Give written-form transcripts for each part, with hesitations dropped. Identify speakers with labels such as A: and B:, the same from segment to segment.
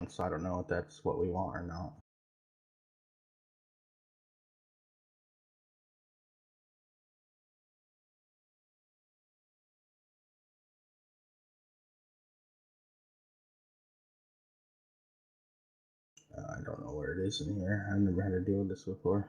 A: So I don't know if that's what we want or not. I don't know where it is in here. I've never had to deal with this before.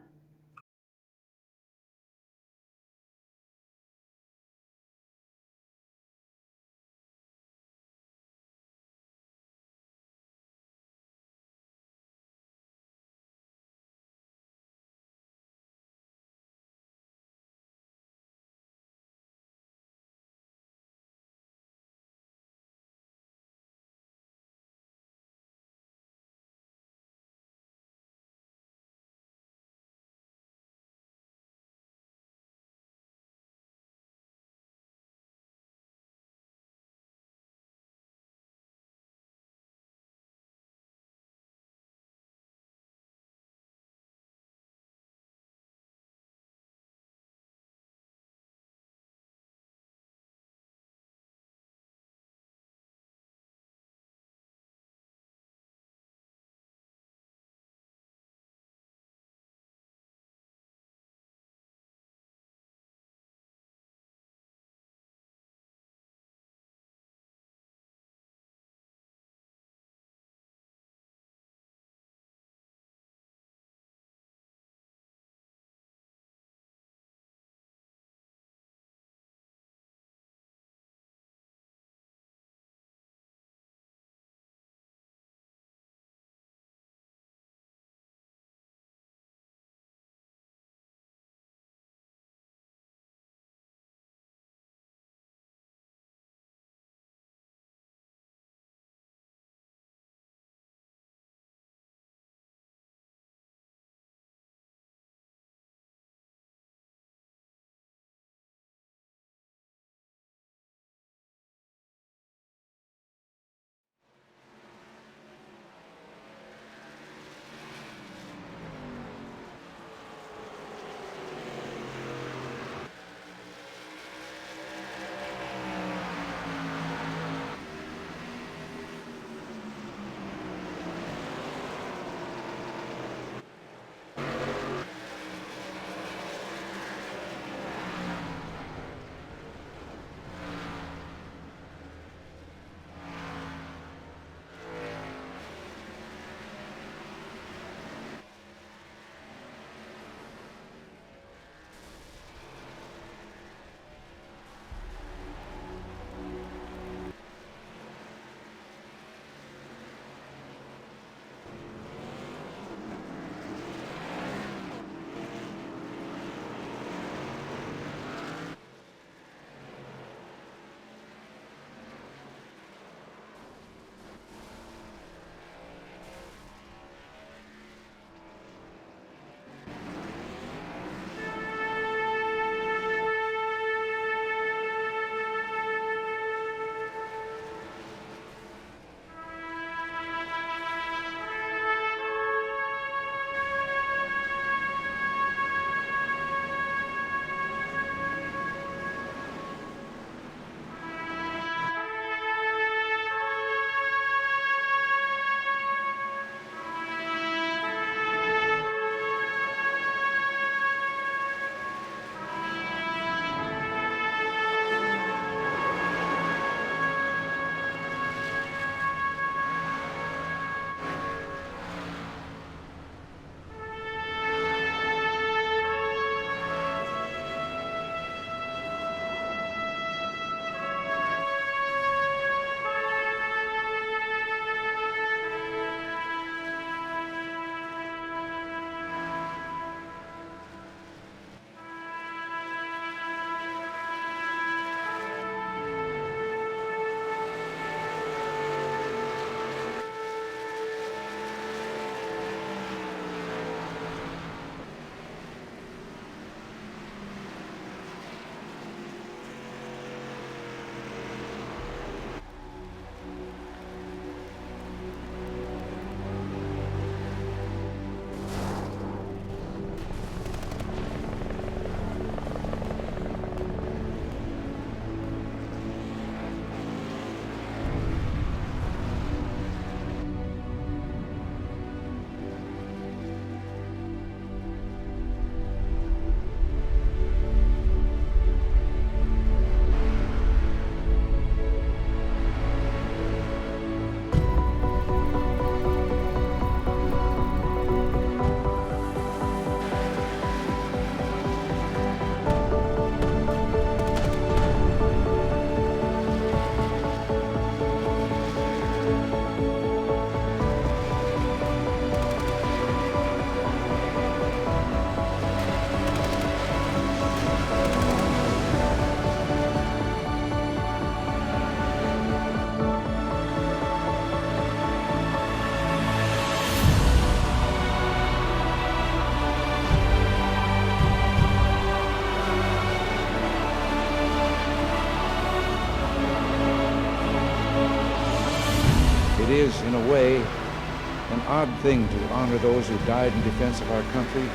B: an odd thing to honor those who died in defense of our country,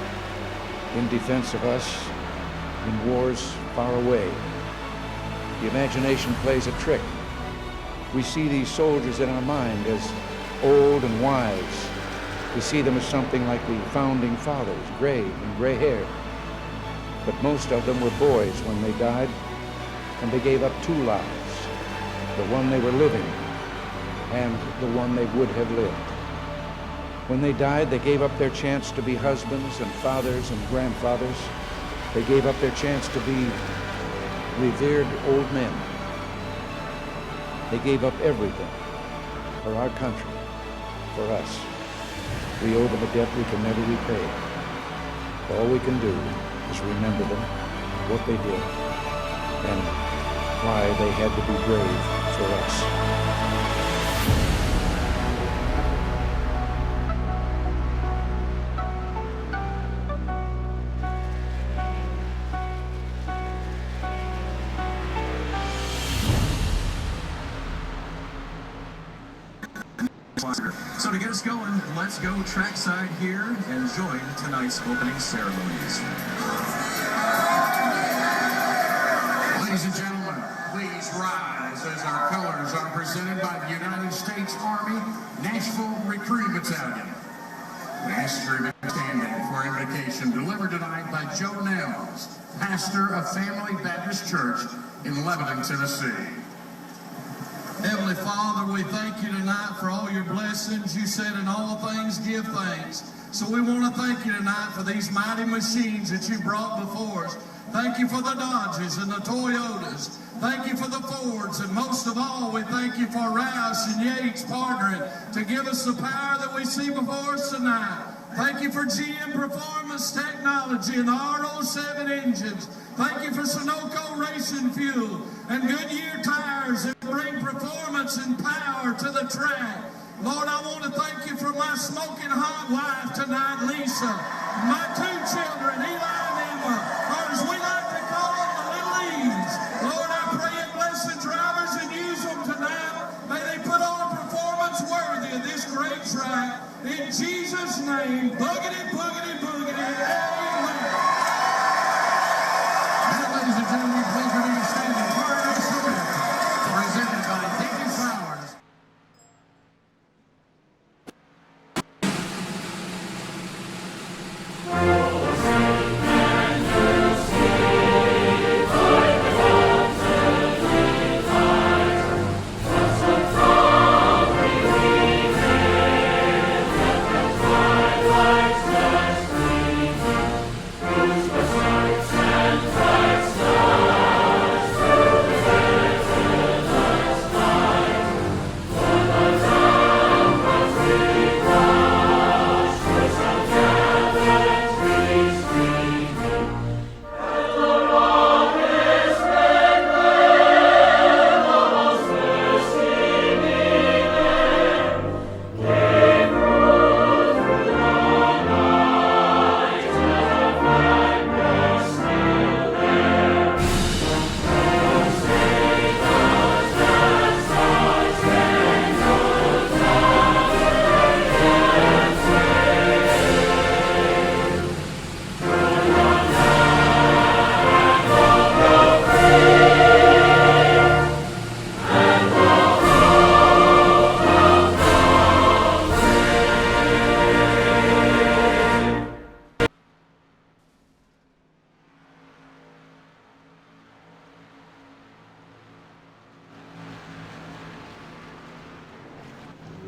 B: in defense of us, in wars far away. The imagination plays a trick. We see these soldiers in our mind as old and wise. We see them as something like the founding fathers, grave and gray-haired. But most of them were boys when they died, and they gave up two lives, the one they were living and the one they would have lived. When they died, they gave up their chance to be husbands and fathers and grandfathers. They gave up their chance to be revered old men. They gave up everything for our country, for us. We owe them a debt we can never repay. All we can do is remember them, what they did, and why they had to be brave for us.
C: So to get us going, let's go trackside here and join tonight's opening ceremonies. Ladies and gentlemen, please rise as our colors are presented by the United States Army Nashville Recruiting Battalion. We ask your standing for invocation delivered tonight by Joe Nels, pastor of Family Baptist Church in Lebanon, Tennessee. Heavenly Father, we thank you tonight for all your blessings. You said in all things give thanks. So we want to thank you tonight for these mighty machines that you brought before us. Thank you for the Dodges and the Toyotas. Thank you for the Fords. And most of all, we thank you for Rouse and Yates partnering to give us the power that we see before us tonight. Thank you for GM Performance Technology and the R07 engines. Thank you for Sunoco Racing Fuel and Goodyear tires that bring performance and power to the track. Lord, I want to thank you for my smoking hot wife tonight, Lisa. My two children, Eli and Emma, or as we like to call them, the Little E's. Lord, I pray and bless the drivers and use them tonight. May they put on a performance worthy of this great track. In Jesus' name, boogity, boogity, boogity, amen. Now, ladies and gentlemen, please remain standing for our next event, presented by Deacon Flowers.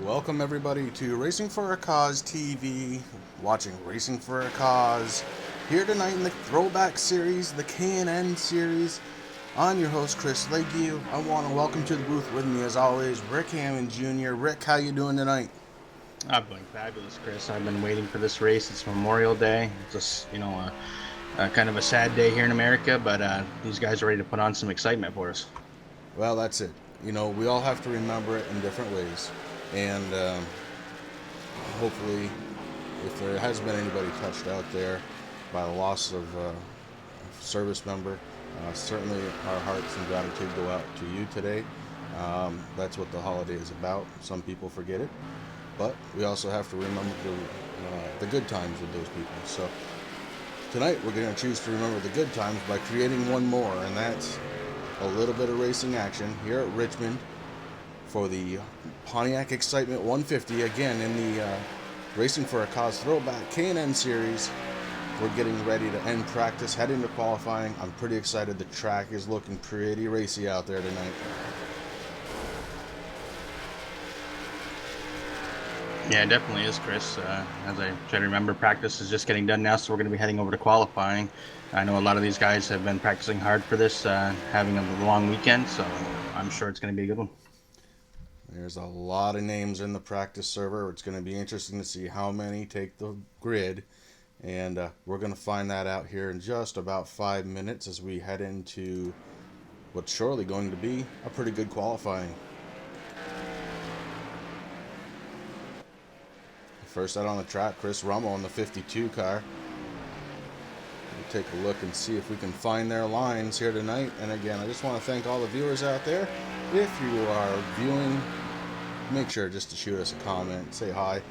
D: Welcome everybody to Racing for a Cause TV, watching Racing for a Cause. Here tonight in the Throwback series, the K&N series. I'm your host, Chris Lakeview. I want to welcome to the booth with me, as always, Rick Hammond Jr. Rick, how you doing tonight?
A: I'm doing fabulous, Chris. I've been waiting for this race. It's Memorial Day. It's just, a kind of a sad day here in America, but these guys are ready to put on some excitement for us.
D: Well, that's it. We all have to remember it in different ways. And hopefully, if there has been anybody touched out there by the loss of a service member, certainly our hearts and gratitude go out to you today. That's what the holiday is about. Some people forget it. but we also have to remember the good times with those people. So tonight we're going to choose to remember the good times by creating one more, and that's a little bit of racing action here at Richmond for the Pontiac Excitement 150, again in the Racing for a Cause Throwback K&N Series. We're getting ready to end practice, head into qualifying. I'm pretty excited. The track is looking pretty racy out there tonight.
A: Yeah, it definitely is, Chris. As I try to remember, practice is just getting done now, so we're going to be heading over to qualifying. I know a lot of these guys have been practicing hard for this, having a long weekend, so I'm sure it's going to be a good one.
D: There's a lot of names in the practice server. It's going to be interesting to see how many take the grid. And we're going to find that out here in just about 5 minutes as we head into what's surely going to be a pretty good qualifying. First out on the track, Chris Rummel in the 52 car. We'll take a look and see if we can find their lines here tonight. And again, I just want to thank all the viewers out there. If you are viewing, make sure just to shoot us a comment, say hi.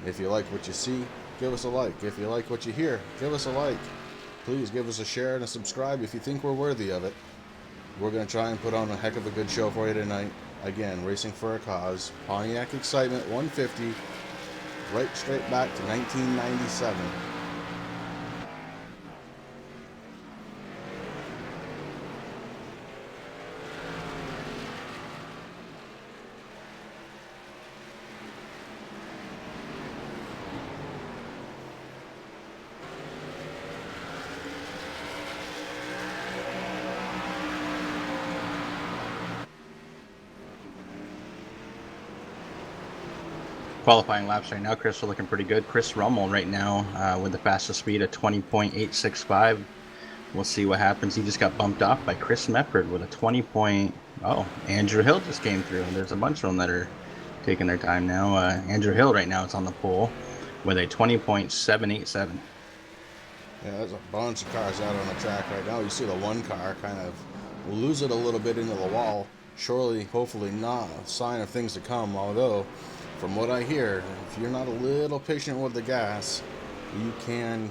D: If you like what you see, give us a like. If you like what you hear, give us a like. Please give us a share and a subscribe if you think we're worthy of it. We're going to try and put on a heck of a good show for you tonight. Again, Racing for a Cause, Pontiac Excitement 150, right straight back to 1997.
A: Qualifying laps right now, Chris, are looking pretty good. Chris Rummel right now with the fastest speed at 20.865. We'll see what happens. He just got bumped off by Chris Mefford with a 20. Oh, Andrew Hill just came through. There's a bunch of them that are taking their time now. Andrew Hill right now is on the pole with a 20.787.
D: Yeah, there's a bunch of cars out on the track right now. You see the one car kind of lose it a little bit into the wall. Surely, hopefully not a sign of things to come, although from what I hear, if you're not a little patient with the gas, you can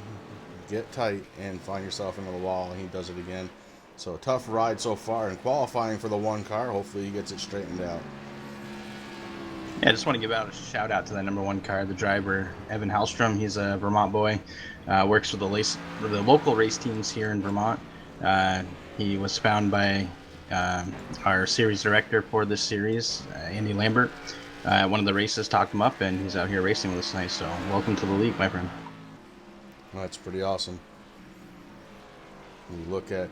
D: get tight and find yourself into the wall, and he does it again. So a tough ride so far in qualifying for the one car. Hopefully he gets it straightened out.
A: Yeah, I just want to give out a shout out to that number one car, the driver, Evan Hallstrom. He's a Vermont boy, works with the local race teams here in Vermont. He was found by our series director for this series, Andy Lambert. One of the races talked him up, and he's out here racing with us tonight. So welcome to the league, my friend.
D: Well, that's pretty awesome. You look at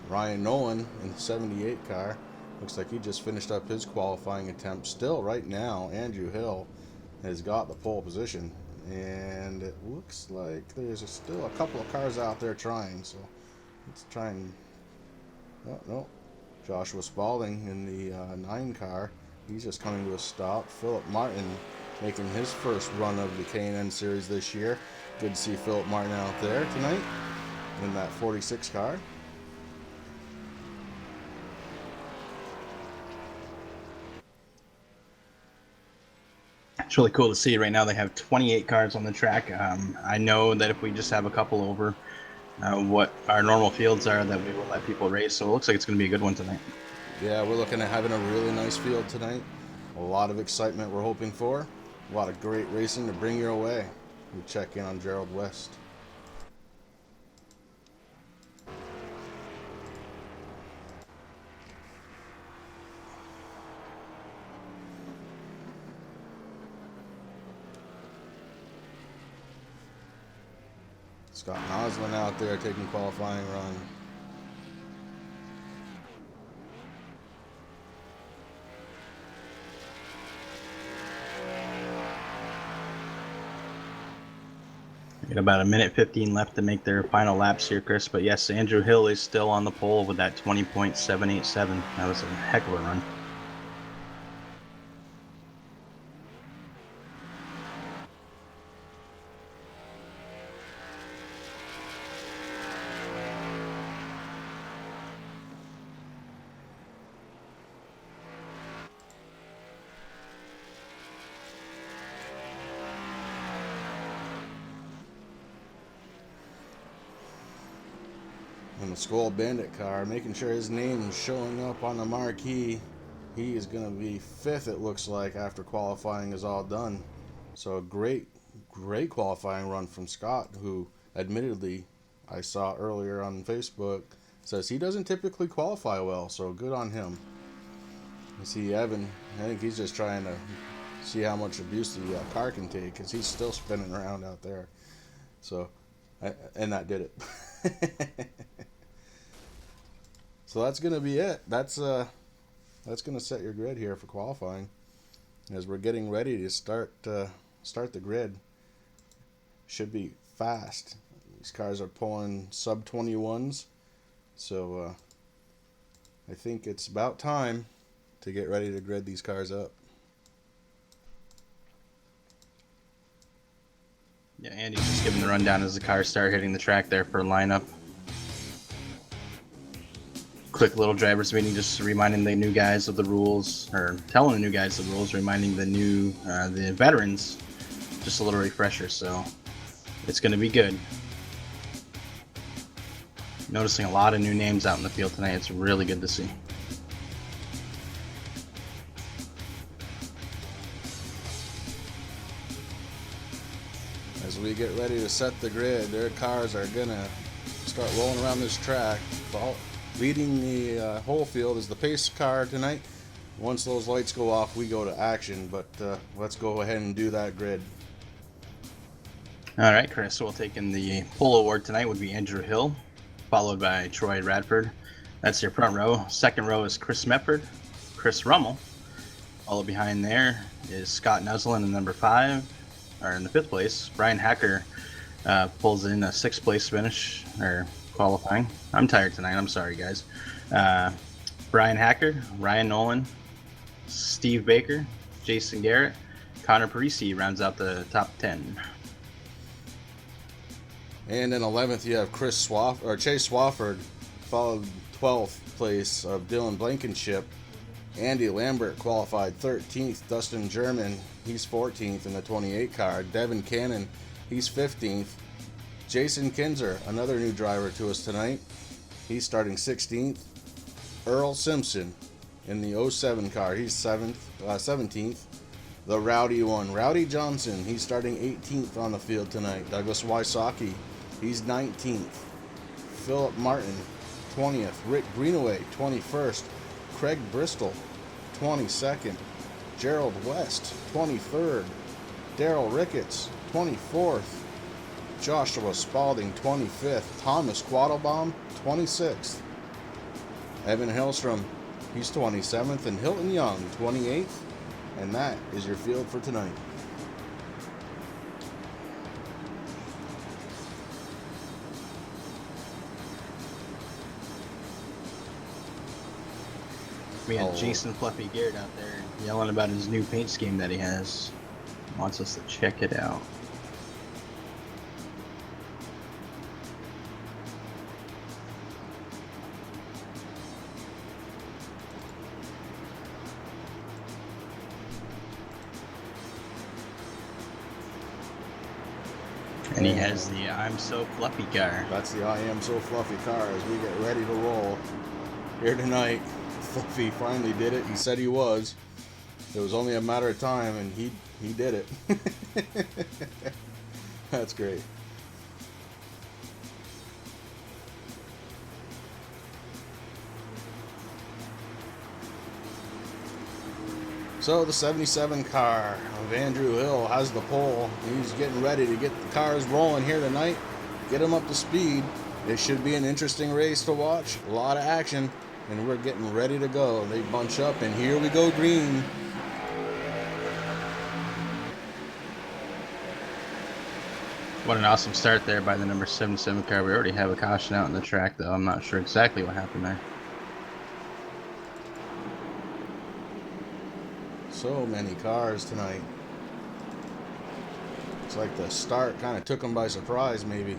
D: Ryan Nolan in the 78 car. Looks like he just finished up his qualifying attempt. Still, right now, Andrew Hill has got the pole position. And it looks like there's still a couple of cars out there trying. So let's try and... Oh, no. Joshua Spalding in the 9 car. He's just coming to a stop. Philip Martin making his first run of the K&N Series this year. Good to see Philip Martin out there tonight in that 46 car.
A: It's really cool to see. Right now they have 28 cars on the track. I know that if we just have a couple over what our normal fields are, that we will let people race. So it looks like it's going to be a good one tonight.
D: Yeah, we're looking at having a really nice field tonight. A lot of excitement we're hoping for. A lot of great racing to bring your way. We check in on Gerald West. Scott Noslin out there taking qualifying run.
A: Got about a minute 15 left to make their final laps here, Chris. But yes, Andrew Hill is still on the pole with that 20.787. That was a heck of a run.
D: in the Skull Bandit car, making sure his name is showing up on the marquee. He is going to be 5th, it looks like, after qualifying is all done. So a great qualifying run from Scott, who admittedly I saw earlier on Facebook says he doesn't typically qualify well, so good on him. You see Evan, I think he's just trying to see how much abuse the car can take, because he's still spinning around out there. So, and that did it. So that's going to be it. That's going to set your grid here for qualifying, as we're getting ready to start the grid. Should be fast. These cars are pulling sub 21s, so I think it's about time to get ready to grid these cars up.
A: Yeah, Andy's just giving the rundown as the cars start hitting the track there for lineup. Quick little drivers meeting, just reminding the new guys of the rules, or telling the new guys the rules, reminding the veterans just a little refresher. So it's going to be good. Noticing a lot of new names out in the field tonight. It's really good to see.
D: As we get ready to set the grid, their cars are gonna start rolling around this track. Leading the whole field is the pace car tonight. Once those lights go off, we go to action, but let's go ahead and do that grid.
A: All right, Chris, we'll take in the pole award tonight would be Andrew Hill, followed by Troy Radford. That's your front row. Second row is Chris Mepford, Chris Rummel. All behind there is Scott Nuslin in number 5, or in the 5th place. Brian Hacker pulls in a 6th place finish, or qualifying. I'm tired tonight. I'm sorry, guys. Brian Hacker, Ryan Nolan, Steve Baker, Jason Garrett, Connor Parisi rounds out the top 10.
D: And in 11th, you have Chase Swafford, followed 12th place of Dylan Blankenship. Andy Lambert qualified 13th. Dustin German, he's 14th in the 28 car. Devin Cannon, he's 15th. Jason Kinzer, another new driver to us tonight, he's starting 16th. Earl Simpson in the 07 car, he's 17th. The rowdy one, Rowdy Johnson, he's starting 18th on the field tonight. Douglas Wysocki, he's 19th. Philip Martin, 20th. Rick Greenaway, 21st. Craig Bristol, 22nd. Gerald West, 23rd. Daryl Ricketts, 24th. Joshua Spalding, 25th. Thomas Quattlebaum, 26th. Evan Hellstrom, he's 27th. And Hilton Young, 28th. And that is your field for tonight.
A: We had Jason Fluffy Garrett out there yelling about his new paint scheme that he has. Wants us to check it out. And he has the I'm So Fluffy car.
D: That's the I Am So Fluffy car as we get ready to roll here tonight. Fluffy finally did it. He said he was. It was only a matter of time, and he did it. That's great. So the 77 car of Andrew Hill has the pole. He's getting ready to get the cars rolling here tonight. Get them up to speed. It should be an interesting race to watch. A lot of action. And we're getting ready to go. They bunch up, and here we go, green.
A: What an awesome start there by the number 77 car. We already have a caution out in the track, though. I'm not sure exactly what happened there.
D: So many cars tonight. It's like the start kind of took them by surprise, maybe.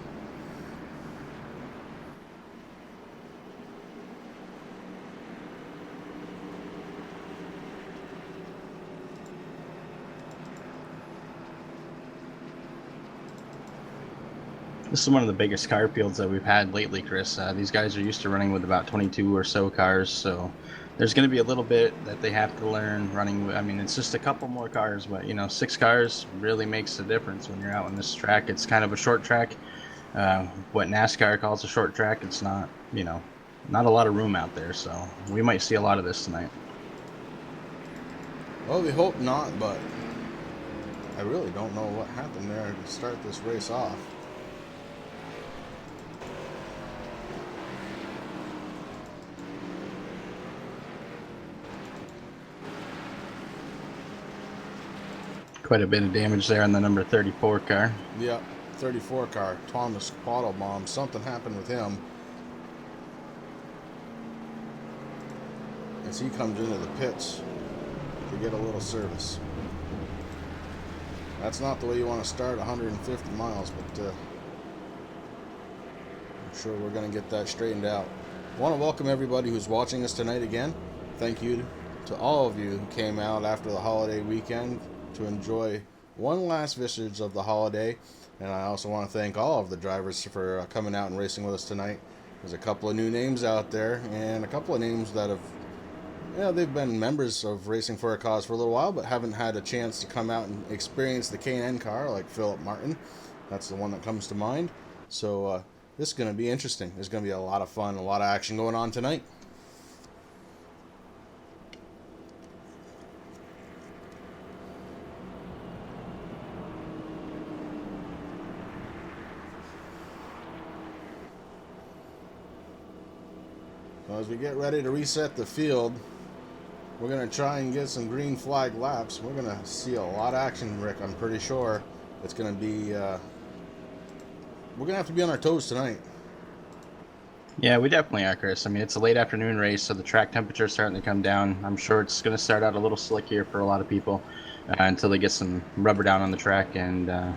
A: This is one of the biggest car fields that we've had lately, Chris. These guys are used to running with about 22 or so cars, so there's going to be a little bit that they have to learn running. I mean, it's just a couple more cars, but 6 cars really makes a difference when you're out on this track. It's kind of a short track. What NASCAR calls a short track. It's not, not a lot of room out there, so we might see a lot of this tonight.
D: Well, we hope not, but I really don't know what happened there to start this race off.
A: Quite a bit of damage there on the number 34 car.
D: Yeah, 34 car, Thomas Quattlebaum. Something happened with him as he comes into the pits to get a little service. That's not the way you want to start 150 miles, but I'm sure we're going to get that straightened out. I want to welcome everybody who's watching us tonight again. Thank you to all of you who came out after the holiday weekend to enjoy one last vestige of the holiday. And I also want to thank all of the drivers for coming out and racing with us tonight. There's a couple of new names out there, and a couple of names that have, they've been members of Racing for a Cause for a little while, but haven't had a chance to come out and experience the K&N car, like Philip Martin. That's the one that comes to mind. So this is going to be interesting. There's going to be a lot of fun, a lot of action going on tonight. So as we get ready to reset the field, we're going to try and get some green flag laps. We're going to see a lot of action, Rick. I'm pretty sure it's going to be... we're going to have to be on our toes tonight.
A: Yeah, we definitely are, Chris. I mean, it's a late afternoon race, so the track temperature is starting to come down. I'm sure it's going to start out a little slick here for a lot of people until they get some rubber down on the track. And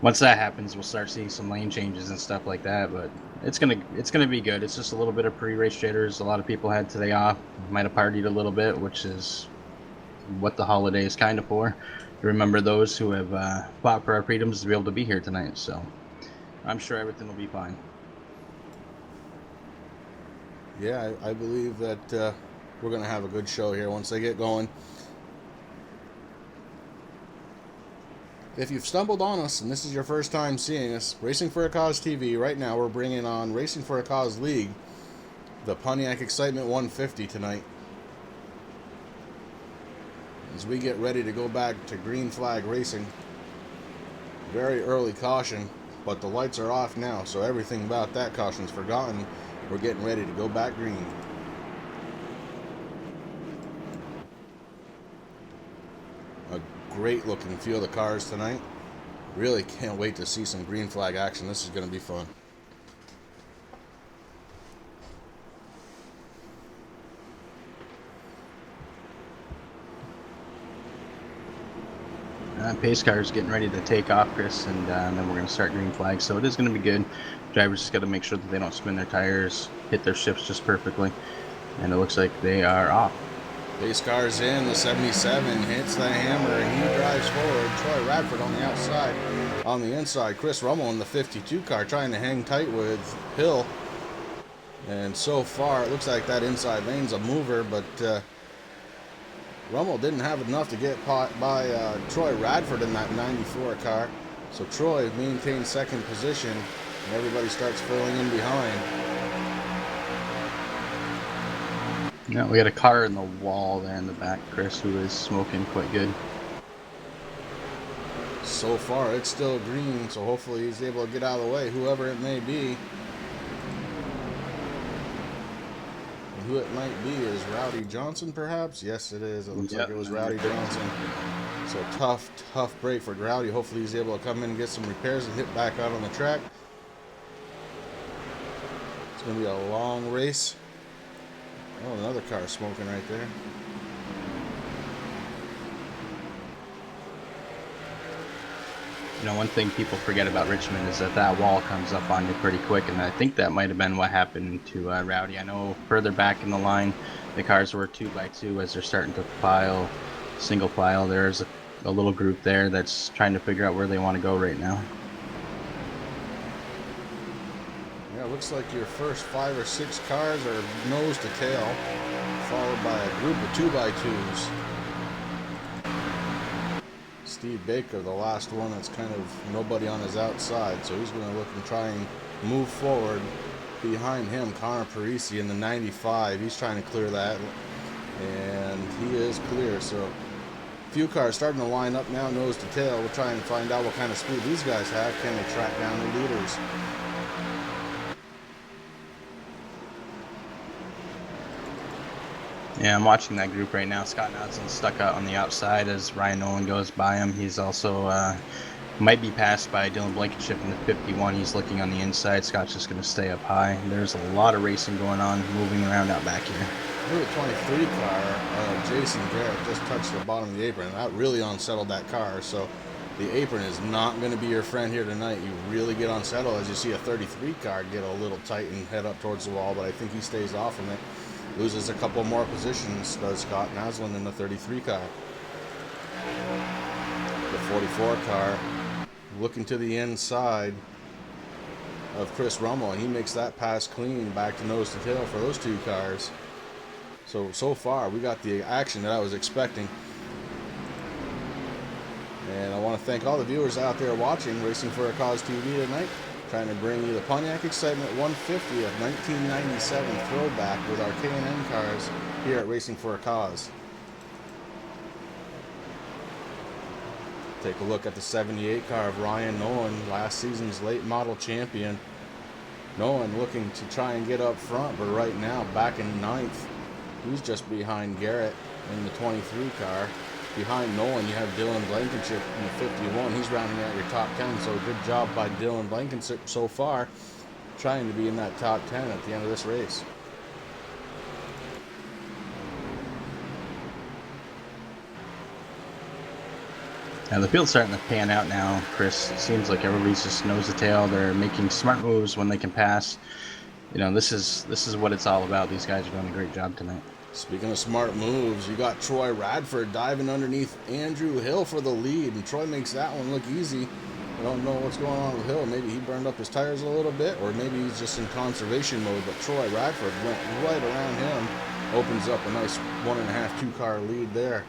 A: once that happens, we'll start seeing some lane changes and stuff like that. But it's gonna be good. It's just a little bit of pre-race jitters. A lot of people had today off, might have partied a little bit, which is what the holiday is kind of for. Remember those who have fought for our freedoms to be able to be here tonight. So I'm sure everything will be fine.
D: Yeah, I believe that we're going to have a good show here once they get going. If you've stumbled on us and this is your first time seeing us, Racing for a Cause TV, right now we're bringing on Racing for a Cause League, the Pontiac Excitement 150 tonight. As we get ready to go back to green flag racing, very early caution, but the lights are off now, so everything about that caution's forgotten. We're getting ready to go back green. A great looking field of cars tonight. Really can't wait to see some green flag action. This is going to be fun.
A: Pace car is getting ready to take off, Chris, and then we're going to start green flag. So it is going to be good. Drivers just got to make sure that they don't spin their tires, hit their shifts just perfectly, and it looks like they are off.
D: Pace car's in. The 77 hits the hammer and he drives forward. Troy Radford on the outside. On the inside, Chris Rummel in the 52 car trying to hang tight with Hill. And so far, it looks like that inside lane's a mover, but Rummel didn't have enough to get by Troy Radford in that 94 car. So Troy maintains second position, and everybody starts filling in behind.
A: Yeah, we got a car in the wall there in the back, Chris, who is smoking quite good.
D: So far, it's still green, so hopefully he's able to get out of the way, whoever it may be. And who it might be is Rowdy Johnson, perhaps? Yes, it is. It looks like it was Rowdy Johnson. So tough break for Rowdy. Hopefully he's able to come in and get some repairs and hit back out on the track. It's going to be a long race. Oh, another car smoking right there.
A: You know, one thing people forget about Richmond is that wall comes up on you pretty quick, and I think that might have been what happened to Rowdy. I know further back in the line, the cars were 2x2 as they're starting to file, single file. There's a little group there that's trying to figure out where they want to go right now.
D: Yeah, it looks like your first 5 or 6 cars are nose to tail, followed by a group of 2x2s. Steve Baker, the last one that's kind of nobody on his outside, so he's going to look and try and move forward. Behind him, Connor Parisi in the 95. He's trying to clear that, and he is clear. So a few cars starting to line up now, nose to tail. We'll try and find out what kind of speed these guys have. Can they track down the leaders?
A: Yeah, I'm watching that group right now. Scott Nelson's stuck out on the outside as Ryan Nolan goes by him. He's also might be passed by Dylan Blankenship in the 51. He's looking on the inside. Scott's just going to stay up high. There's a lot of racing going on, moving around out back here.
D: The 23 car, Jason Garrett, just touched the bottom of the apron. That really unsettled that car. So the apron is not going to be your friend here tonight. You really get unsettled as you see a 33 car get a little tight and head up towards the wall, but I think he stays off from it. Loses a couple more positions, does Scott Naslund in the 33 car. The 44 car looking to the inside of Chris Rummel, and he makes that pass clean back to nose to tail for those 2 cars. So far, we got the action that I was expecting. And I want to thank all the viewers out there watching Racing for a Cause TV tonight. Trying to bring you the Pontiac Excitement 150 of 1997 Throwback with our K&N cars here at Racing for a Cause. Take a look at the 78 car of Ryan Nolan, last season's late model champion. Nolan looking to try and get up front, but right now back in 9th. He's just behind Garrett in the 23 car. Behind Nolan, you have Dylan Blankenship in the 51. He's rounding out your top 10, so good job by Dylan Blankenship so far, trying to be in that top 10 at the end of this race.
A: Now the field's starting to pan out now, Chris. It seems like everybody's just nose to tail. They're making smart moves when they can pass. You know, this is what it's all about. These guys are doing a great job tonight.
D: Speaking of smart moves, you got Troy Radford diving underneath Andrew Hill for the lead, and Troy makes that one look easy. I don't know what's going on with Hill. Maybe he burned up his tires a little bit, or maybe he's just in conservation mode, but Troy Radford went right around him. Opens up a nice 1.5, 2 car lead there.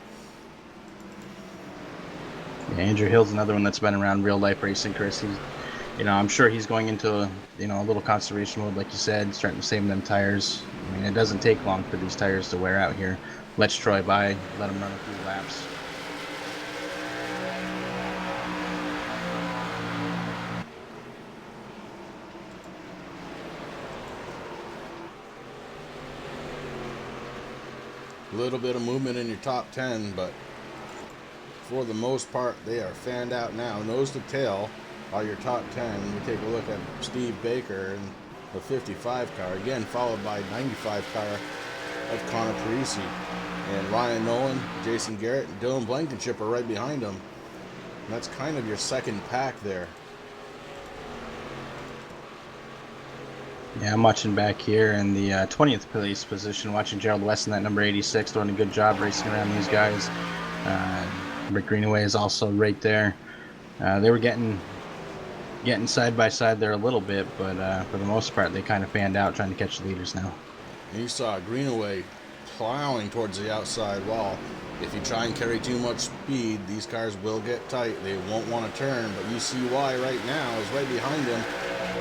A: Yeah, Andrew Hill's another one that's been around real life racing, Chris. I'm sure he's going into a little conservation mode, like you said, starting to save them tires. I mean, it doesn't take long for these tires to wear out here. Let's Troy by, let him run a few laps.
D: A little bit of movement in your top 10, but for the most part, they are fanned out now. Nose to tail are your top 10. We take a look at Steve Baker and the 55 car, again followed by 95 car of Connor Parisi. And Ryan Nolan, Jason Garrett, and Dylan Blankenship are right behind him. And that's kind of your second pack there.
A: Yeah, I'm watching back here in the 20th place position, watching Gerald West in that number 86, doing a good job racing around these guys. Rick Greenaway is also right there. They were getting side by side there a little bit, but for the most part, they kind of fanned out trying to catch the leaders now.
D: And you saw Greenaway plowing towards the outside wall. If you try and carry too much speed, these cars will get tight. They won't want to turn, but you see why right now is right behind him.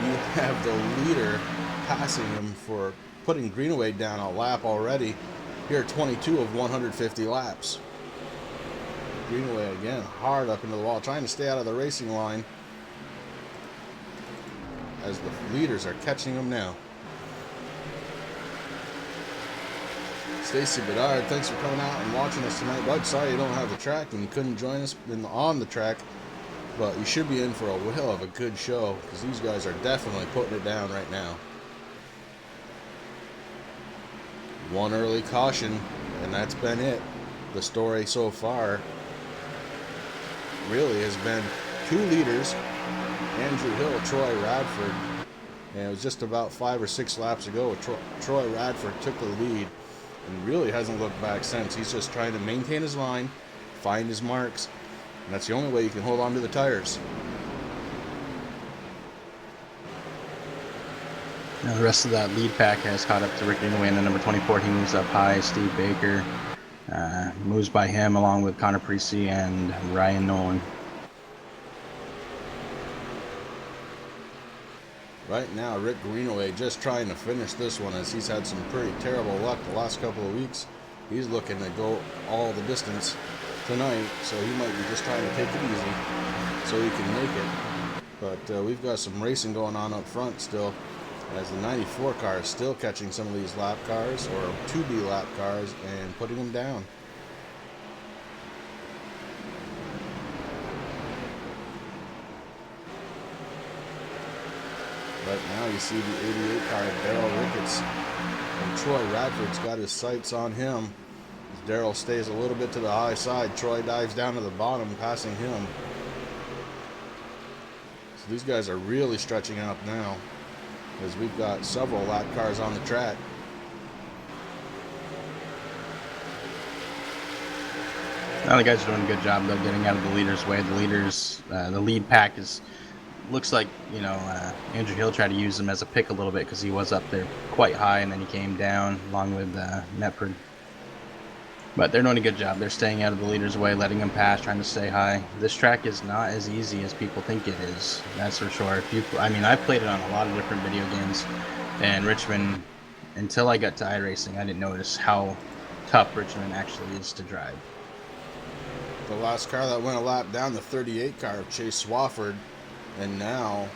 D: You have the leader passing him for putting Greenaway down a lap already. Here, 22 of 150 laps. Greenaway again, hard up into the wall, trying to stay out of the racing line as the leaders are catching him now. Stacy Bedard, thanks for coming out and watching us tonight. Bud, sorry you don't have the track and you couldn't join us on the track, but you should be in for a hell of a good show because these guys are definitely putting it down right now. One early caution, and that's been it. The story so far really has been 2 leaders, Andrew Hill, Troy Radford, and it was just about 5 or 6 laps ago Troy Radford took the lead and really hasn't looked back since. He's just trying to maintain his line, find his marks, and that's the only way you can hold on to the tires.
A: The rest of that lead pack has caught up to Ricky Nguyen. The number 24, he moves up high. Steve Baker moves by him along with Connor Precy and Ryan Nolan.
D: Right now, Rick Greenaway just trying to finish this one as he's had some pretty terrible luck the last couple of weeks. He's looking to go all the distance tonight, so he might be just trying to take it easy so he can make it. But we've got some racing going on up front still, as the 94 car is still catching some of these lap cars, or to-be lap cars, and putting them down. Right now you see the 88 car, Daryl Ricketts, and Troy Radford's got his sights on him. As Daryl stays a little bit to the high side, Troy dives down to the bottom, passing him. So these guys are really stretching out now, as we've got several lap cars on the track.
A: Now the guys are doing a good job though, getting out of the leader's way. The lead pack looks like, you know, Andrew Hill tried to use him as a pick a little bit because he was up there quite high, and then he came down along with Netford. But they're doing a good job. They're staying out of the leader's way, letting him pass, trying to stay high. This track is not as easy as people think it is. That's for sure. I've played it on a lot of different video games, and Richmond, until I got to iRacing, I didn't notice how tough Richmond actually is to drive.
D: The last car that went a lap down, the 38 car of Chase Swafford, and now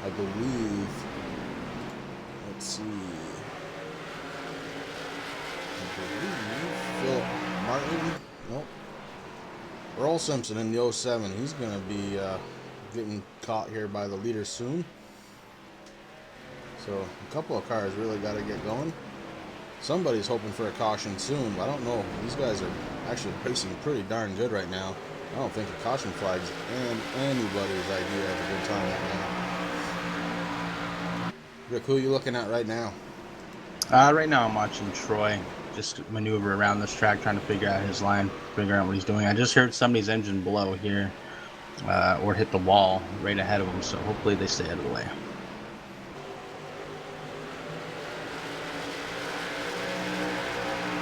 D: I believe, let's see, Phil Martin, nope, Earl Simpson in the 07. He's going to be getting caught here by the leader soon. So a couple of cars really got to get going. Somebody's hoping for a caution soon, but I don't know. These guys are actually racing pretty darn good right now. I don't think a caution flag's anybody's idea of a good time right now. Rick, who are you looking at right now?
A: Right now I'm watching Troy just maneuver around this track, trying to figure out his line, figure out what he's doing. I just heard somebody's engine blow here, or hit the wall right ahead of him, so hopefully they stay out of the way.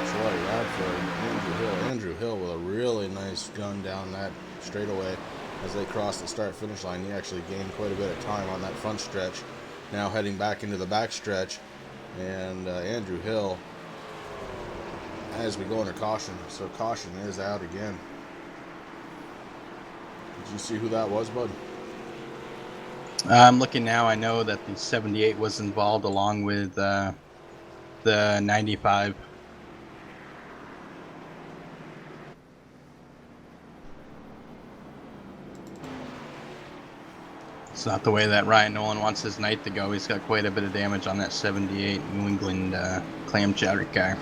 D: Troy Radford, Andrew Hill with a really nice gun down that straightaway as they cross the start-finish line. He actually gained quite a bit of time on that front stretch. Now heading back into the back stretch, and Andrew Hill as we go under caution. So caution is out again. Did you see who that was, bud?
A: I'm looking now. I know that the 78 was involved along with the 95. It's not the way that Ryan Nolan wants his night to go. He's got quite a bit of damage on that 78 New England clam chowder car.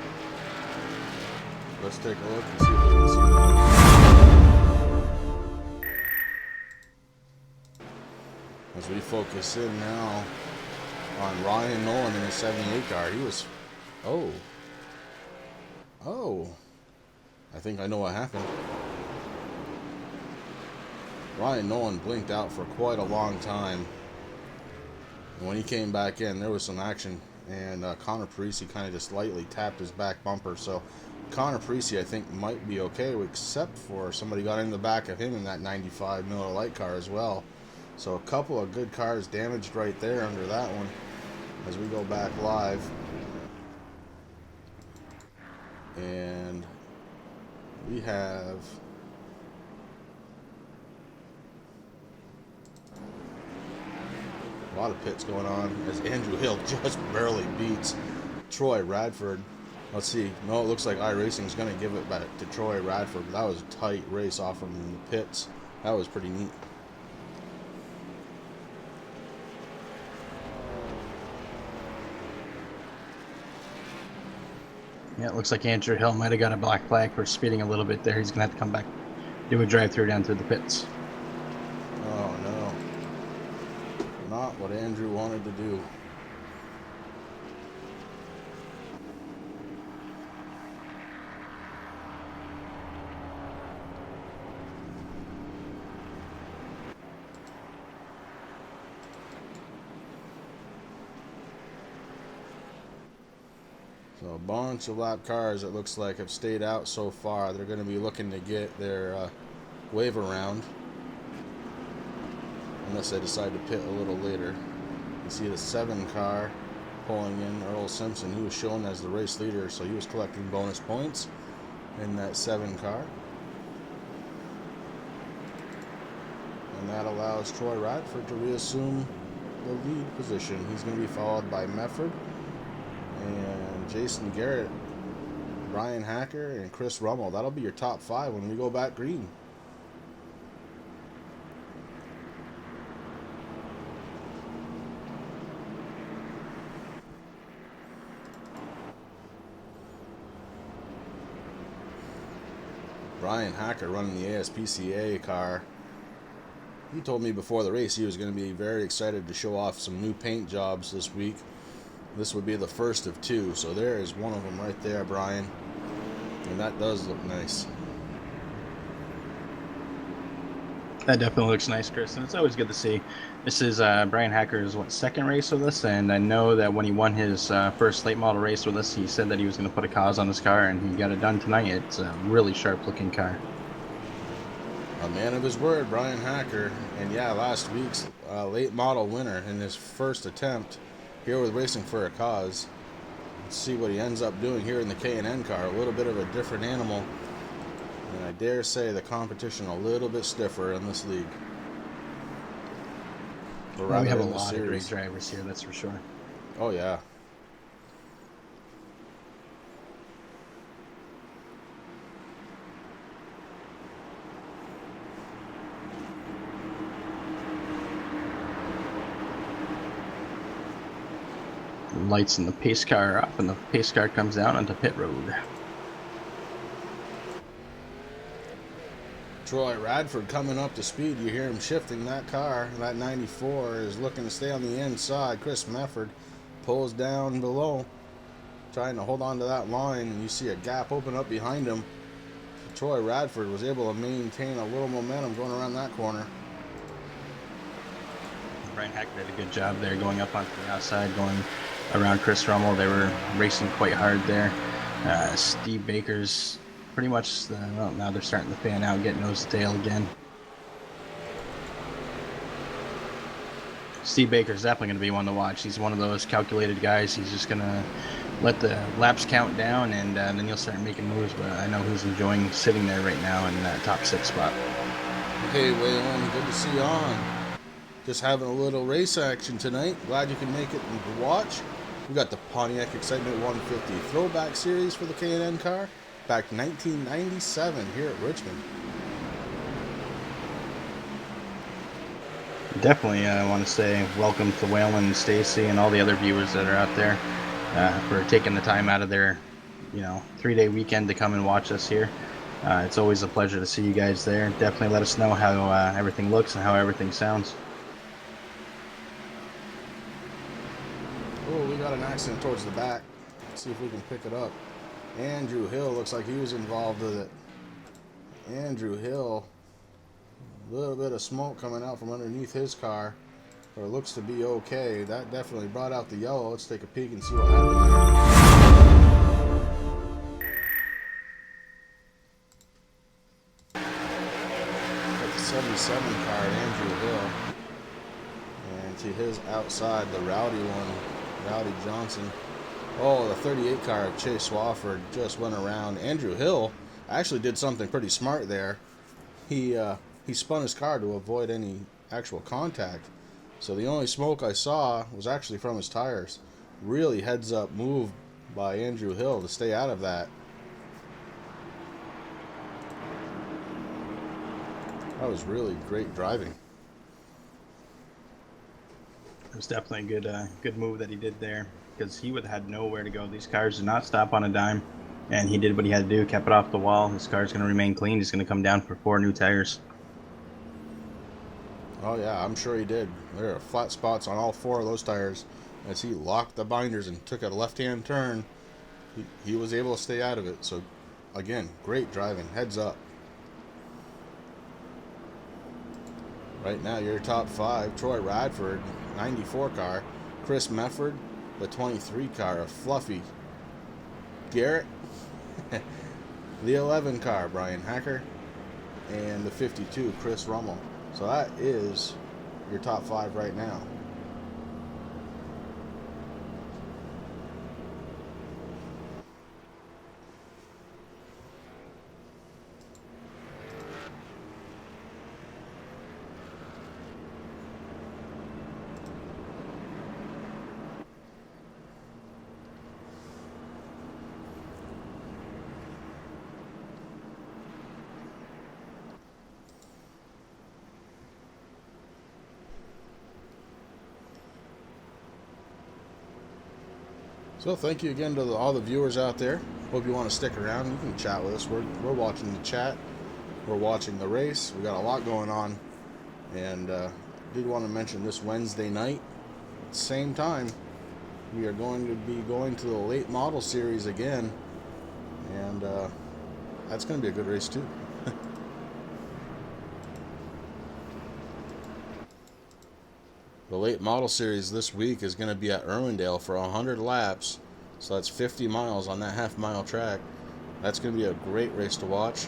D: Let's take a look and see if we can see that. As we focus in now on Ryan Nolan in his 78 car, he was... Oh. I think I know what happened. Ryan Nolan blinked out for quite a long time. And when he came back in, there was some action. And Connor Parisi kind of just lightly tapped his back bumper. So Connor Parisi, I think, might be okay, except for somebody got in the back of him in that 95 Miller Lite car as well. So a couple of good cars damaged right there under that one as we go back live. And we have a lot of pits going on as Andrew Hill just barely beats Troy Radford. Let's see. No, it looks like iRacing's going to give it back to Troy Radford. But that was a tight race off from the pits. That was pretty neat.
A: Yeah, it looks like Andrew Hill might have got a black flag for speeding a little bit there. He's going to have to come back, do a drive-through down through the pits.
D: Oh, no. Not what Andrew wanted to do. So a bunch of lap cars, it looks like, have stayed out so far. They're going to be looking to get their wave around, unless they decide to pit a little later. You see the 7 car pulling in, Earl Simpson. He was shown as the race leader, so he was collecting bonus points in that 7 car. And that allows Troy Radford to reassume the lead position. He's going to be followed by Mefford and Jason Garrett, Brian Hacker, and Chris Rummel. That'll be your top 5 when we go back green. Brian Hacker running the ASPCA car. He told me before the race he was going to be very excited to show off some new paint jobs this week. This would be the first of 2, so there is one of them right there, Brian. And that does look nice.
A: That definitely looks nice, Chris, and it's always good to see. This is Brian Hacker's second race with us, and I know that when he won his first late model race with us, he said that he was going to put a cause on his car, and he got it done tonight. It's a really sharp-looking car.
D: A man of his word, Brian Hacker. And yeah, last week's late model winner in his first attempt here with Racing for a Cause. Let's see what he ends up doing here in the K&N car. A little bit of a different animal. And I dare say the competition a little bit stiffer in this league.
A: Well, we have a lot of great drivers here, that's for sure.
D: Oh, yeah.
A: Lights in the pace car are up, and the pace car comes down onto pit road.
D: Troy Radford coming up to speed. You hear him shifting that car. That 94 is looking to stay on the inside. Chris Mefford pulls down below, trying to hold on to that line, and you see a gap open up behind him. Troy Radford was able to maintain a little momentum going around that corner.
A: Brian Hacker did a good job there going up onto the outside, going around Chris Rummel. They were racing quite hard there. Steve Baker's pretty much, well, now they're starting to fan out, get nose to tail again. Steve Baker's definitely going to be one to watch. He's one of those calculated guys. He's just going to let the laps count down, and then he'll start making moves. But I know he's enjoying sitting there right now in that top 6 spot.
D: Hey, Waylon, good to see you on. Just having a little race action tonight. Glad you can make it and watch. We got the Pontiac Excitement 150 Throwback Series for the K&N car. Back 1997 here at Richmond.
A: Definitely want to say welcome to Waylon and Stacy and all the other viewers that are out there for taking the time out of their 3-day weekend to come and watch us here. It's always a pleasure to see you guys there. Definitely let us know how everything looks and how everything sounds.
D: Oh, we got an accident towards the back. Let's see if we can pick it up. Andrew Hill looks like he was involved with it. Andrew Hill, a little bit of smoke coming out from underneath his car, but it looks to be okay. That definitely brought out the yellow. Let's take a peek and see what happened there. Got the 77 car, Andrew Hill, and to his outside, the rowdy one, Rowdy Johnson. Oh, the 38 car of Chase Swafford just went around. Andrew Hill actually did something pretty smart there. He spun his car to avoid any actual contact. So the only smoke I saw was actually from his tires. Really heads up move by Andrew Hill to stay out of that. That was really great driving.
A: It was definitely a good move that he did there, because he would have had nowhere to go. These cars did not stop on a dime, and he did what he had to do, kept it off the wall. His car's going to remain clean. He's going to come down for 4 new tires.
D: Oh yeah, I'm sure he did. There are flat spots on all 4 of those tires. As he locked the binders and took a left-hand turn, he was able to stay out of it. So again, great driving. Heads up. Right now, your top 5, Troy Radford, 94 car. Chris Mefford, the 23 car, a fluffy Garrett, the 11 car, Brian Hacker, and the 52, Chris Rummel. So that is your top 5 right now. So thank you again to all the viewers out there. Hope you want to stick around. You can chat with us. We're watching the chat. We're watching the race. We got a lot going on. And did want to mention this Wednesday night, same time, we are going to be going to the late model series again. And that's going to be a good race too. The late model series this week is going to be at Irwindale for 100 laps. So that's 50 miles on that half-mile track. That's going to be a great race to watch.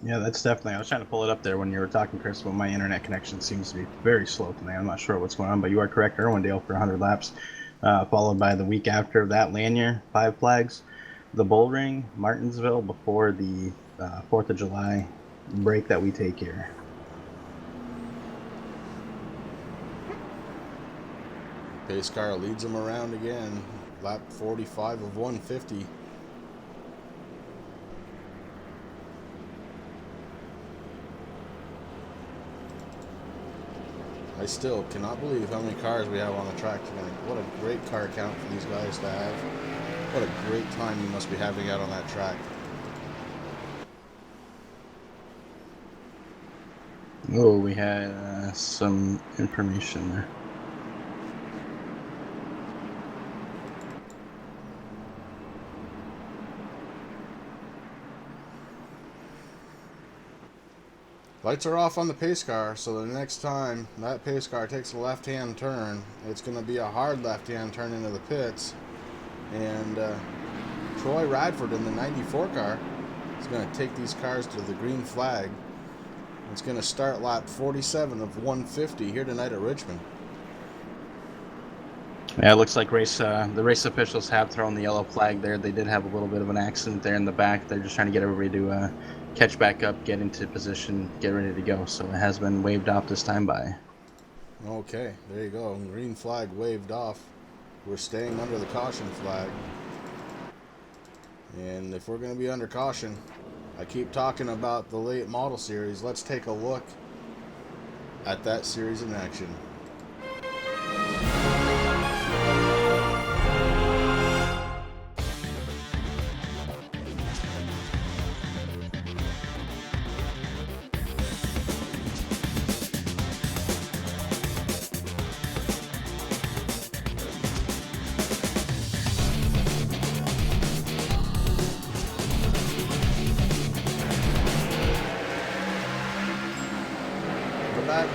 A: Yeah, that's definitely. I was trying to pull it up there when you were talking, Chris, but my internet connection seems to be very slow tonight. I'm not sure what's going on, but you are correct. Irwindale for 100 laps, followed by the week after that, Lanier, 5 Flags, the Bull Ring, Martinsville, before the 4th of July break that we take here.
D: Pace car leads them around again. Lap 45 of 150. I still cannot believe how many cars we have on the track tonight. What a great car count for these guys to have. What a great time you must be having out on that track.
A: Oh, we had some information there.
D: Lights are off on the pace car, so the next time that pace car takes a left-hand turn, it's going to be a hard left-hand turn into the pits. And Troy Radford in the 94 car is going to take these cars to the green flag. It's going to start lap 47 of 150 here tonight at Richmond.
A: Yeah, it looks like the race officials have thrown the yellow flag there. They did have a little bit of an accident there in the back. They're just trying to get everybody to catch back up, get into position, get ready to go. So it has been waved off this time by.
D: Okay, there you go. Green flag waved off. We're staying under the caution flag. And if we're going to be under caution, I keep talking about the late model series. Let's take a look at that series in action.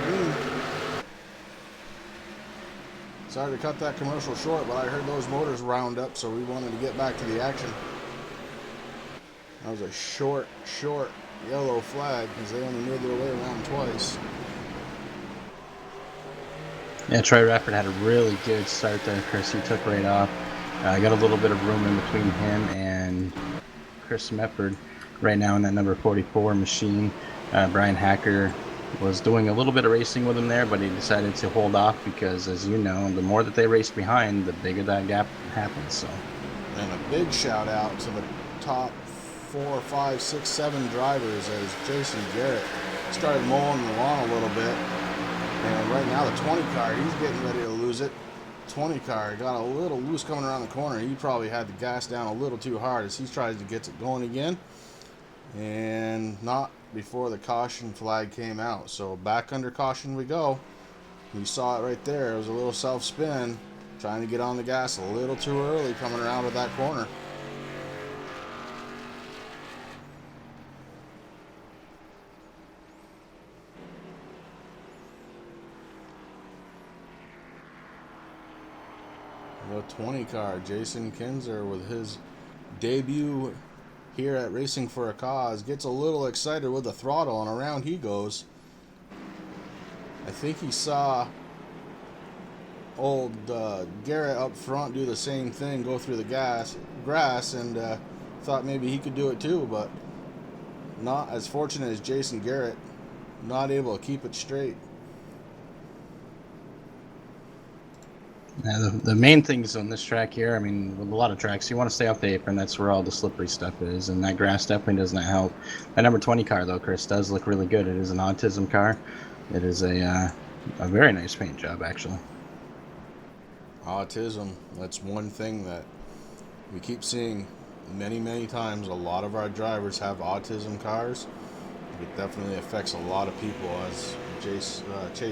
D: Green. Sorry to cut that commercial short, but I heard those motors round up, so we wanted to get back to the action. That was a short yellow flag because they only made their way around twice.
A: Yeah, Troy Radford had a really good start there, Chris. He took right off. Got a little bit of room in between him and Chris Mefford right now in that number 44 machine. Brian Hacker was doing a little bit of racing with him there, but he decided to hold off because, as you know, the more that they race behind, the bigger that gap happens. So,
D: and a big shout out to the top 4, 5, 6, 7 drivers as Jason Garrett started mowing the lawn a little bit. And right now the 20 car, he's getting ready to lose it. 20 car got a little loose coming around the corner. He probably had the gas down a little too hard as he tries to get it going again. And not before the caution flag came out. So back under caution we go. You saw it right there. It was a little self-spin, trying to get on the gas a little too early coming around to that corner. The 20 car, Jason Kinzer, with his debut here at Racing for a Cause, gets a little excited with the throttle, and around he goes. I think he saw old Garrett up front do the same thing, go through the grass, and thought maybe he could do it too, but not as fortunate as Jason Garrett, not able to keep it straight.
A: Yeah, the main things on this track here, I mean, with a lot of tracks, you want to stay off the apron. That's where all the slippery stuff is, and that grass definitely does not help. That number 20 car, though, Chris, does look really good. It is an autism car. It is a very nice paint job, actually.
D: Autism, that's one thing that we keep seeing many times. A lot of our drivers have autism cars. It definitely affects a lot of people as Chase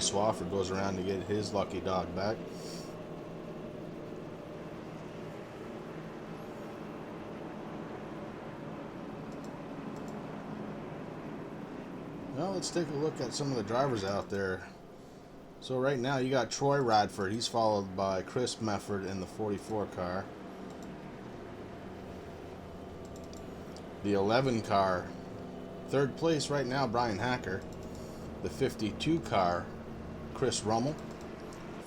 D: Swafford goes around to get his lucky dog back. Well, let's take a look at some of the drivers out there. So right now you got Troy Radford. He's followed by Chris Mefford in the 44 car. The 11 car, third place right now, Brian Hacker. The 52 car, Chris Rummel.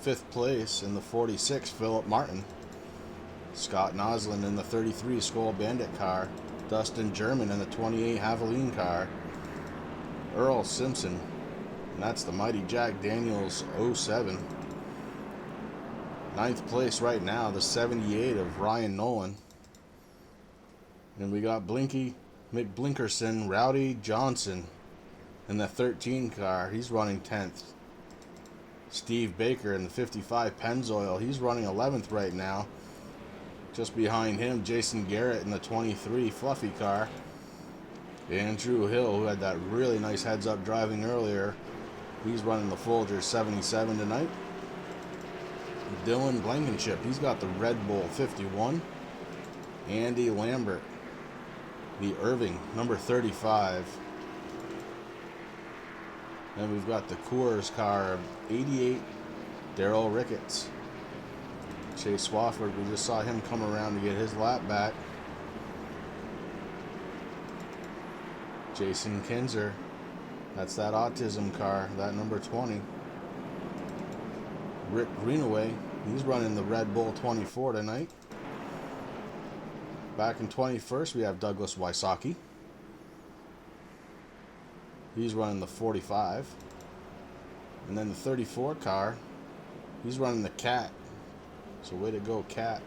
D: Fifth place in the 46, Philip Martin. Scott Noslin in the 33 Skull Bandit car. Dustin German in the 28 Haviline car. Earl Simpson, and that's the mighty Jack Daniels 07. Ninth place right now, the 78 of Ryan Nolan. And we got Blinky McBlinkerson, Rowdy Johnson in the 13 car. He's running 10th. Steve Baker in the 55 Pennzoil. He's running 11th right now. Just behind him, Jason Garrett in the 23 Fluffy car. Andrew Hill, who had that really nice heads-up driving earlier, he's running the Folger 77 tonight. Dylan Blankenship, he's got the Red Bull 51. Andy Lambert, the Irving, number 35. And we've got the Coors car, 88, Daryl Ricketts. Chase Swafford, we just saw him come around to get his lap back. Jason Kinzer, that's that autism car, that number 20. Rick Greenaway, he's running the Red Bull 24 tonight. Back in 21st, we have Douglas Wysocki. He's running the 45. And then the 34 car, he's running the Cat. So way to go, Cat.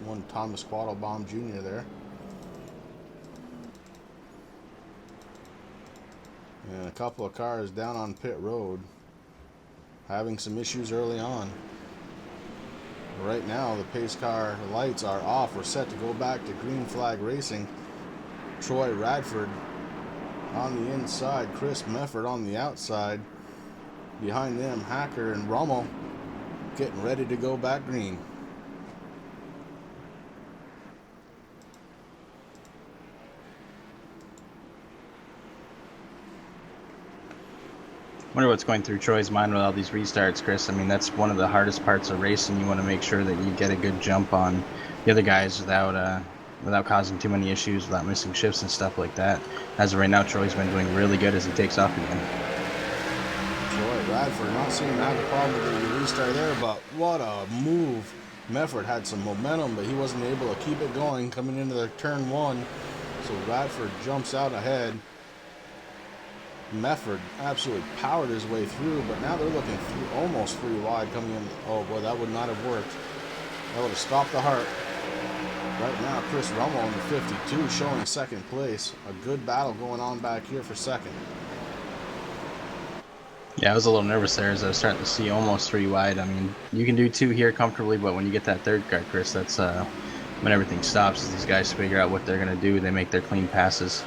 D: One Thomas Quattlebaum Jr. there. And a couple of cars down on pit road having some issues early on. Right now, the pace car lights are off. We're set to go back to green flag racing. Troy Radford on the inside, Chris Mefford on the outside. Behind them, Hacker and Rummel getting ready to go back green.
A: Wonder what's going through Troy's mind with all these restarts, Chris. I mean, that's one of the hardest parts of racing. You want to make sure that you get a good jump on the other guys without causing too many issues, without missing shifts and stuff like that. As of right now, Troy's been doing really good as he takes off again.
D: Troy Radford not seeming to have a problem with the restart there, but what a move. Mefford had some momentum, but he wasn't able to keep it going coming into the turn one. So Radford jumps out ahead. Mefford absolutely powered his way through, but now they're looking through, almost 3 wide coming in. Oh boy, that would not have worked. That would have stopped the heart. Right now, Chris Rummel in the 52 showing second place. A good battle going on back here for second.
A: Yeah, I was a little nervous there as I was starting to see almost 3 wide. I mean, you can do 2 here comfortably, but when you get that third car, Chris, that's when everything stops. As these guys figure out what they're going to do, they make their clean passes.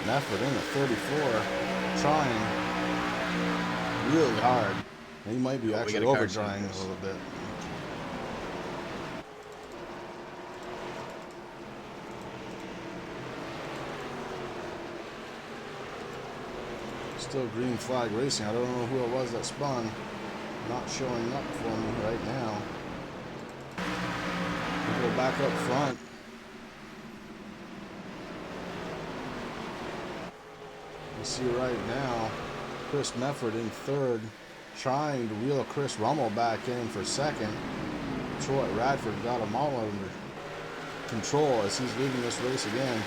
D: Mefford in the 34, trying really hard. He might be actually over-trying a little bit. Still green flag racing. I don't know who it was that spun. Not showing up for me right now. We go back up front. You see right now, Chris Mefford in third, trying to wheel Chris Rummel back in for second. Troy Radford got him all under control as he's leading this race again.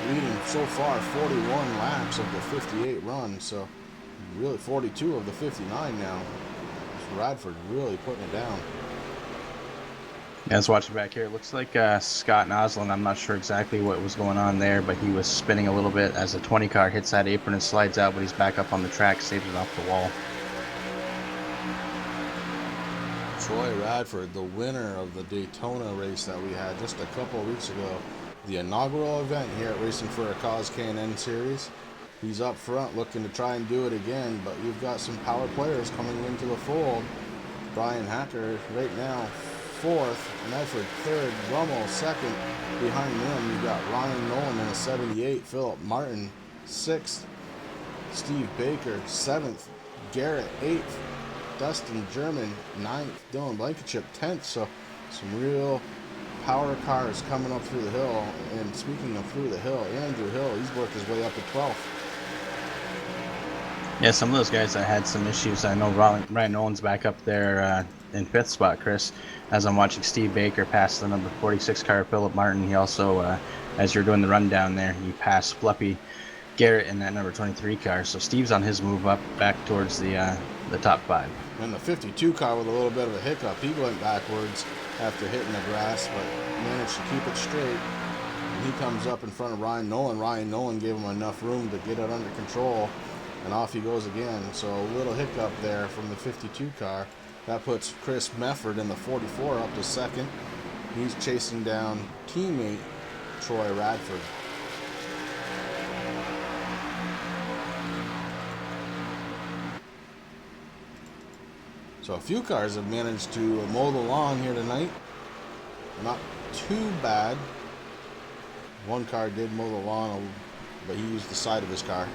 D: Leading so far 41 laps of the 58 run, so really 42 of the 59 now. Radford really putting it down.
A: Yeah, let's watch it back here. It looks like Scott Noslin, I'm not sure exactly what was going on there, but he was spinning a little bit as a 20 car hits that apron and slides out, but he's back up on the track, saves it off the wall.
D: Troy Radford, the winner of the Daytona race that we had just a couple of weeks ago, the inaugural event here at Racing for a Cause K&N Series. He's up front looking to try and do it again, but you've got some power players coming into the fold. Brian Hacker right now fourth, Medford third, Rummel second. Behind them you've got Ryan Nolan in a 78, Philip Martin sixth, Steve Baker seventh, Garrett eighth, Dustin German ninth, Dylan Blankenship 10th. So some real power cars coming up through the hill. And speaking of through the hill, Andrew Hill, he's worked his way up to 12th.
A: Yeah, some of those guys that had some issues. I know Ryan Nolan's back up there in 5th spot, Chris, as I'm watching Steve Baker pass the number 46 car, Philip Martin. He also, as you're doing the rundown there, he passed Fluffy Garrett in that number 23 car. So Steve's on his move up back towards the top 5.
D: And the 52 car with a little bit of a hiccup. He went backwards after hitting the grass, but managed to keep it straight. And he comes up in front of Ryan Nolan. Ryan Nolan gave him enough room to get it under control. And off he goes again. So a little hiccup there from the 52 car. That puts Chris Mefford in the 44 up to second. He's chasing down teammate Troy Radford. So a few cars have managed to mow the lawn here tonight. Not too bad. One car did mow the lawn, but he used the side of his car.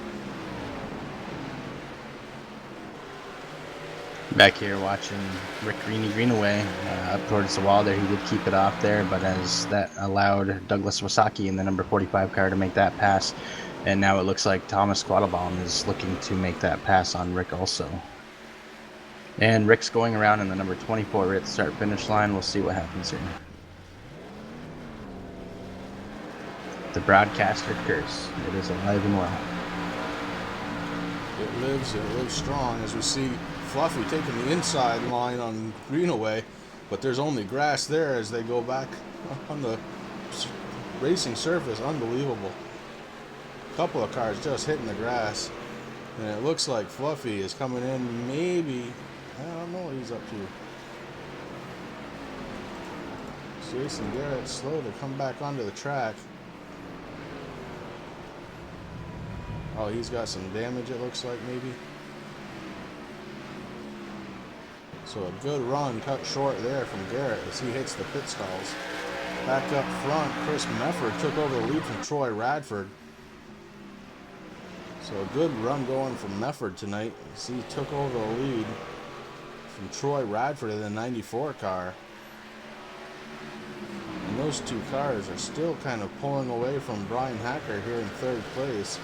A: Back here watching Rick Greenaway up towards the wall there. He did keep it off there, but as that allowed Douglas Wasaki in the number 45 car to make that pass. And now it looks like Thomas Quattlebaum is looking to make that pass on Rick also. And Rick's going around in the number 24 at the start-finish line. We'll see what happens here. The broadcaster curse. It is alive and well.
D: It lives strong as we see Fluffy taking the inside line on Greenaway, but there's only grass there as they go back on the racing surface. Unbelievable. A couple of cars just hitting the grass, and it looks like Fluffy is coming in. Maybe, I don't know what he's up to. Jason Garrett slow to come back onto the track. Oh, he's got some damage, it looks like, maybe. So a good run cut short there from Garrett as he hits the pit stalls. Back up front, Chris Mefford took over the lead from Troy Radford. So a good run going from Mefford tonight as he took over the lead from Troy Radford in the 94 car. And those two cars are still kind of pulling away from Brian Hacker here in third place.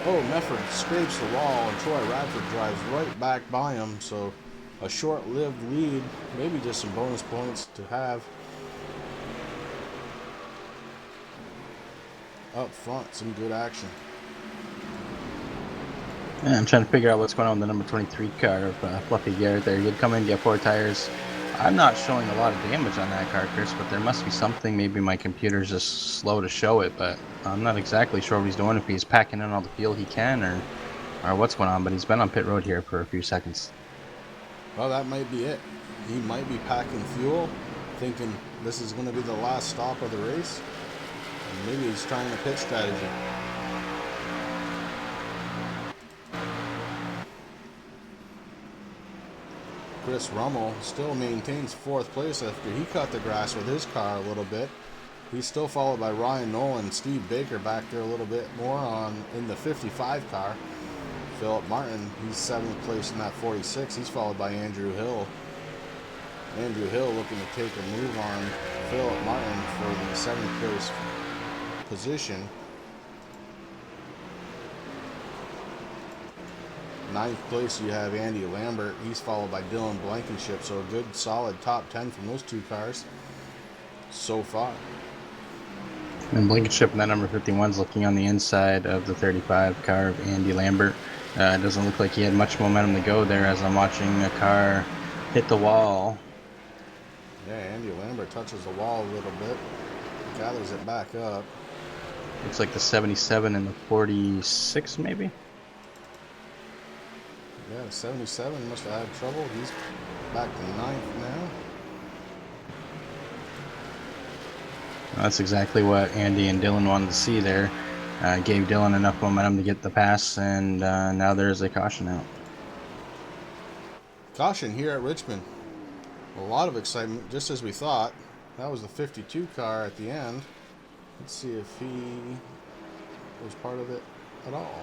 D: Oh, Mefford scrapes the wall and Troy Radford drives right back by him, so a short-lived lead, maybe just some bonus points to have. Up front, some good action.
A: Yeah, I'm trying to figure out what's going on with the number 23 car of Fluffy Garrett there. He did come in, get 4 tires. I'm not showing a lot of damage on that car, Chris, but there must be something. Maybe my computer's just slow to show it, but I'm not exactly sure what he's doing, if he's packing in all the fuel he can or what's going on, but he's been on pit road here for a few seconds.
D: Well, that might be it. He might be packing fuel, thinking this is going to be the last stop of the race. And maybe he's trying a pit strategy. Chris Rummel still maintains 4th place after he cut the grass with his car a little bit. He's still followed by Ryan Nolan, Steve Baker back there a little bit more in the 55 car. Philip Martin, he's 7th place in that 46. He's followed by Andrew Hill. Andrew Hill looking to take a move on Philip Martin for the 7th place position. 9th place you have Andy Lambert. He's followed by Dylan Blankenship. So a good solid top 10 from those two cars so far.
A: And Blankenship in that number 51 is looking on the inside of the 35 car of Andy Lambert. It doesn't look like he had much momentum to go there as I'm watching a car hit the wall.
D: Yeah, Andy Lambert touches the wall a little bit, gathers it back up.
A: Looks like the 77 and the 46 maybe.
D: Yeah, the 77 must have had trouble. He's back to 9th now.
A: That's exactly what Andy and Dylan wanted to see there. Gave Dylan enough momentum to get the pass, and now there's a caution out.
D: Caution here at Richmond. A lot of excitement, just as we thought. That was the 52 car at the end. Let's see if he was part of it at all.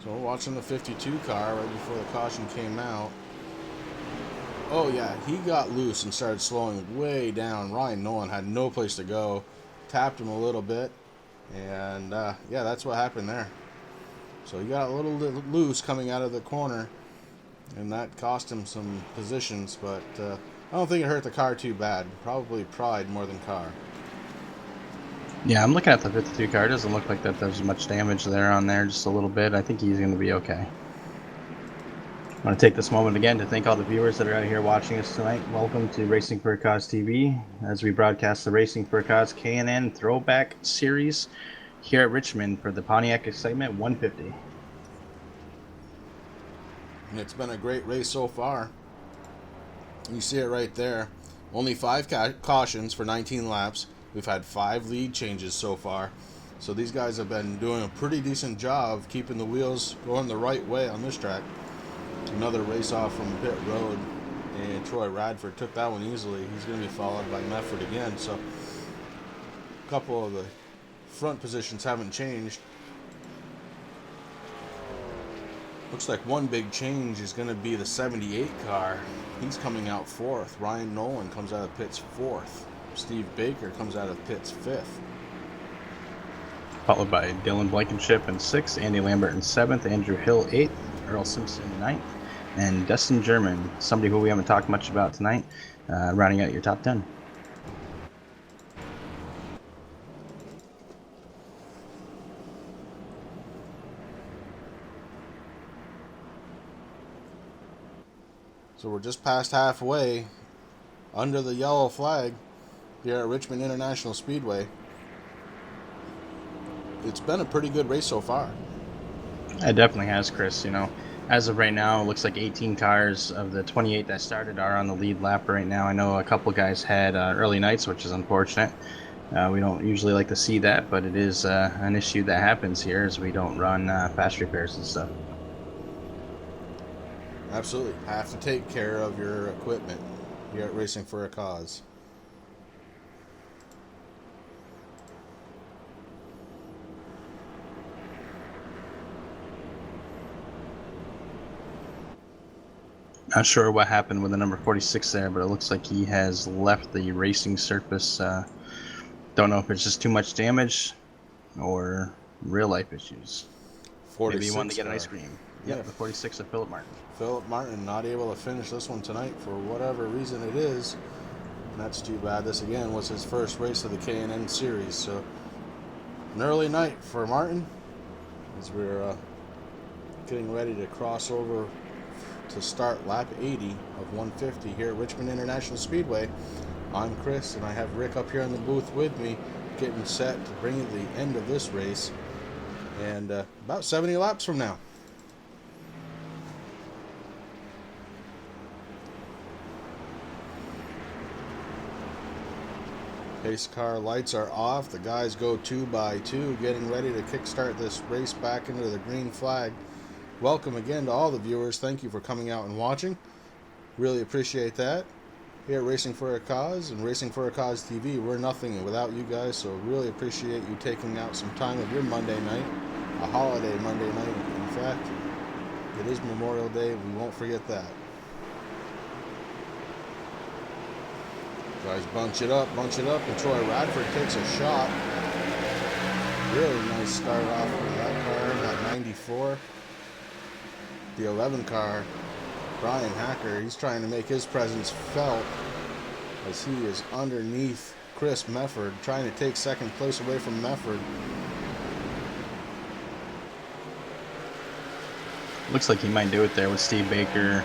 D: So we're watching the 52 car right before the caution came out. Oh yeah, he got loose and started slowing way down. Ryan Nolan had no place to go. Tapped him a little bit. And yeah, that's what happened there. So he got a little loose coming out of the corner. And that cost him some positions. But I don't think it hurt the car too bad. Probably pride more than car.
A: Yeah, I'm looking at the 52 car. It doesn't look like that there's much damage there on there, just a little bit. I think he's going to be okay. I want to take this moment again to thank all the viewers that are out here watching us tonight. Welcome to Racing for a Cause TV as we broadcast the Racing for a Cause K&N Throwback Series here at Richmond for the Pontiac Excitement 150.
D: And it's been a great race so far. You see it right there. Only 5 cautions for 19 laps. We've had 5 lead changes so far. So these guys have been doing a pretty decent job of keeping the wheels going the right way on this track. Another race off from pit road, and Troy Radford took that one easily. He's going to be followed by Mefford again. So a couple of the front positions haven't changed. Looks like one big change is going to be the 78 car. He's coming out 4th. Ryan Nolan comes out of pits 4th. Steve Baker comes out of pits 5th.
A: Followed by Dylan Blankenship in 6th, Andy Lambert in 7th, Andrew Hill 8th, Earl Simpson 9th, and Dustin German, somebody who we haven't talked much about tonight, rounding out your top 10.
D: So we're just past halfway under the yellow flag here at Richmond International Speedway. It's been a pretty good race so far.
A: It definitely has, Chris. You know, as of right now, it looks like 18 cars of the 28 that started are on the lead lap right now. I know a couple guys had early nights, which is unfortunate. We don't usually like to see that, but it is an issue that happens here as we don't run fast repairs and stuff.
D: Absolutely. Have to take care of your equipment here at Racing for a Cause.
A: Not sure what happened with the number 46 there, but it looks like he has left the racing surface. Don't know if it's just too much damage or real life issues. Maybe he wanted to get an ice cream.
D: Yeah,
A: the 46 of Philip Martin.
D: Philip Martin not able to finish this one tonight for whatever reason it is. And that's too bad. This again was his first race of the K&N series. So an early night for Martin as we're getting ready to cross over to start lap 80 of 150 here at Richmond International Speedway. I'm Chris, and I have Rick up here in the booth with me, getting set to bring you the end of this race, and about 70 laps from now. Pace car lights are off. The guys go 2 by 2, getting ready to kickstart this race back into the green flag. Welcome again to all the viewers. Thank you for coming out and watching. Really appreciate that. here at Racing for a Cause and Racing for a Cause TV. We're nothing without you guys, so really appreciate you taking out some time of your Monday night, a holiday Monday night. In fact, it is Memorial Day. We won't forget that. Guys, bunch it up, and Troy Radford takes a shot. Really nice start off with that car, that 94. The 11 car, Brian Hacker, he's trying to make his presence felt as he is underneath Chris Mefford, trying to take second place away from Mefford.
A: Looks like he might do it there with Steve Baker,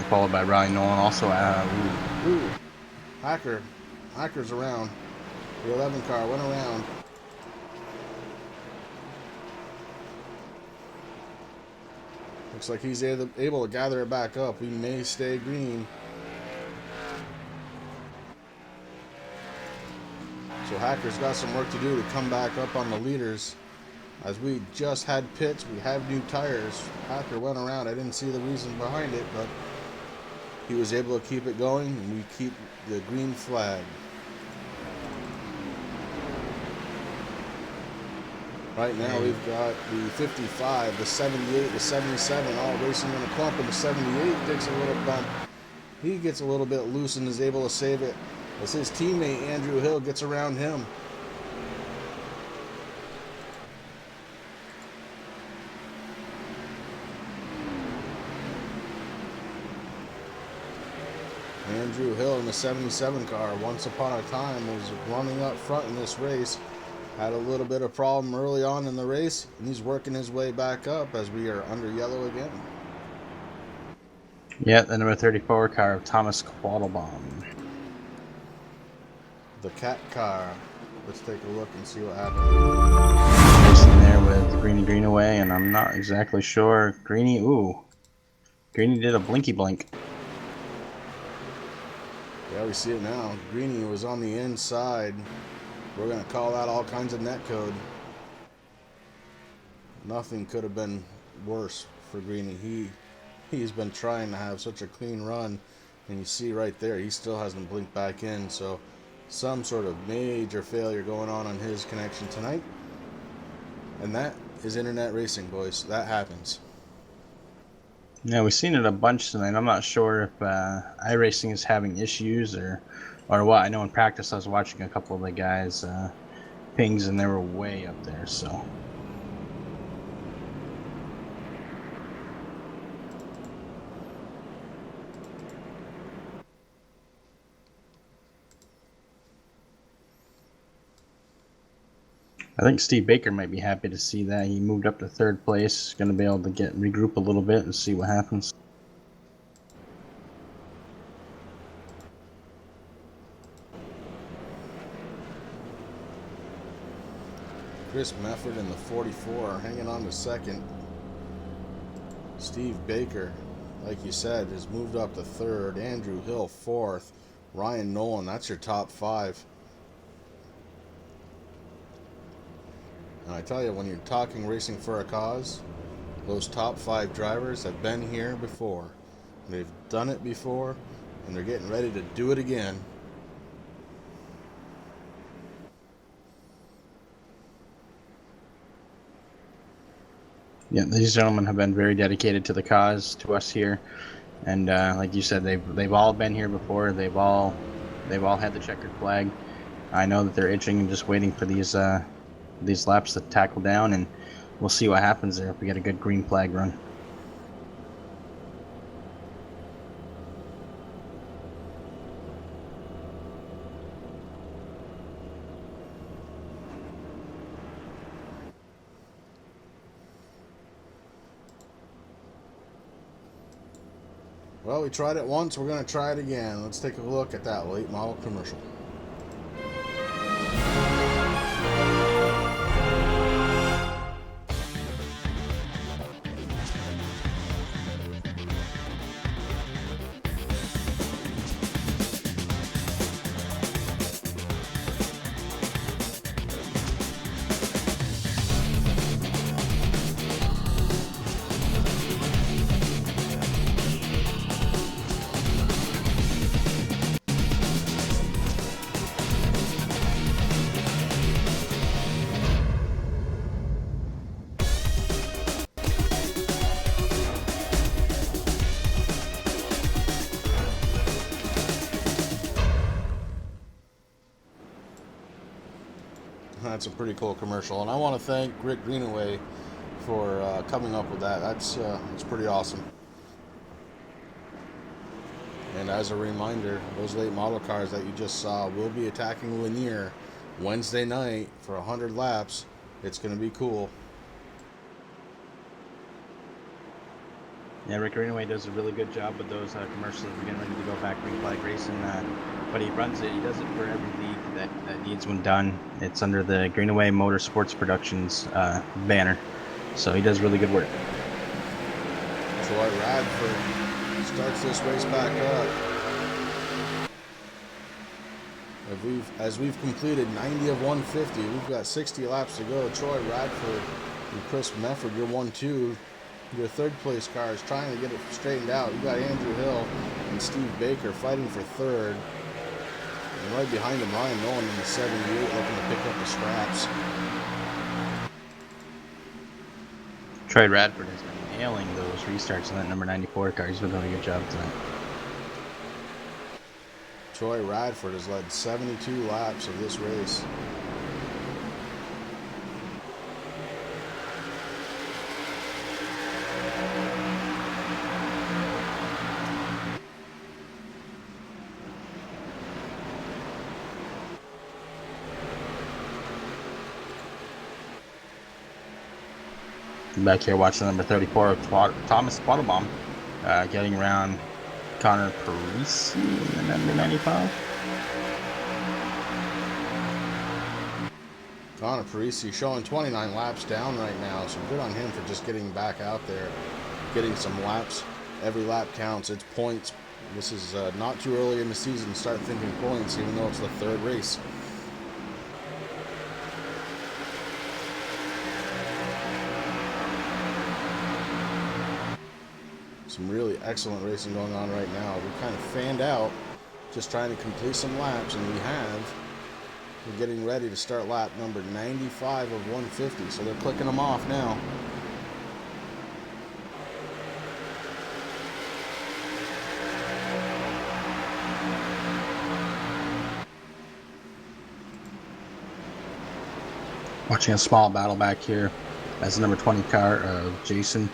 A: followed by Riley Nolan. Also,
D: Hacker's around. The 11 car went around. Looks like he's able to gather it back up. We may stay green. So Hacker's got some work to do to come back up on the leaders. As we just had pits, we have new tires. Hacker went around. I didn't see the reason behind it, but he was able to keep it going, and we keep the green flag. Right now we've got the 55, the 78, the 77 all racing in a clump, and the 78 takes a little bump. He gets a little bit loose and is able to save it as his teammate Andrew Hill gets around him. Andrew Hill in the 77 car, once upon a time, was running up front in this race. Had a little bit of problem early on in the race, and he's working his way back up as we are under yellow again.
A: Yeah, the number 34 car of Thomas Quattlebaum.
D: The cat car. Let's take a look and see what happens.
A: Racing there with Greeny Greenaway, and I'm not exactly sure. Greeny did a blinky blink.
D: Yeah, we see it now. Greeny was on the inside. We're going to call that all kinds of net code. Nothing could have been worse for Greeny. He's been trying to have such a clean run, and you see right there, he still hasn't blinked back in, so some sort of major failure going on his connection tonight. And that is internet racing, boys. That happens.
A: Yeah, we've seen it a bunch tonight. I'm not sure if iRacing is having issues or what. I know in practice I was watching a couple of the guys' pings, and they were way up there, so. I think Steve Baker might be happy to see that. He moved up to third place. Going to be able to regroup a little bit and see what happens.
D: Chris Mefford in the 44 hanging on to second. Steve Baker, like you said, has moved up to third. Andrew Hill fourth. Ryan Nolan, that's your top five. And I tell you, when you're talking racing for a cause, those top five drivers have been here before. They've done it before, and they're getting ready to do it again.
A: Yeah, these gentlemen have been very dedicated to the cause, to us here, and like you said, they've all been here before. They've all had the checkered flag. I know that they're itching and just waiting for these laps to tackle down, and we'll see what happens there if we get a good green flag run.
D: Well, we tried it once, we're going to try it again. Let's take a look at that late model commercial. That's a pretty cool commercial, and I want to thank Rick Greenaway for coming up with that. It's pretty awesome. And as a reminder, those late model cars that you just saw will be attacking Lanier Wednesday night for 100 laps. It's going to be cool.
A: Yeah, Rick Greenaway does a really good job with those commercials. We're getting ready to go back green flag racing, but he runs it. He does it for every league that needs one done. It's under the Greenaway Motorsports Productions banner, so he does really good work.
D: Troy Radford starts this race back up. As we've completed 90 of 150, we've got 60 laps to go. Troy Radford and Chris Mefford, you're 1-2. Your third place car is trying to get it straightened out. You got Andrew Hill and Steve Baker fighting for third. And right behind him, Ryan Nolan in the 78 looking to pick up the scraps.
A: Troy Radford has been nailing those restarts in that number 94 car. He's been doing a good job tonight.
D: Troy Radford has led 72 laps of this race.
A: Back here watching number 34 of Thomas Quattlebaum getting around Connor Parisi in the number 95.
D: Connor Parisi showing 29 laps down right now, so good on him for just getting back out there, getting some laps. Every lap counts. It's points. This is not too early in the season to start thinking points, even though it's the third race. Some really excellent racing going on right now. We kind of fanned out just trying to complete some laps, and we have. We're getting ready to start lap number 95 of 150, so they're clicking them off now.
A: Watching a small battle back here as the number 20 car of Jason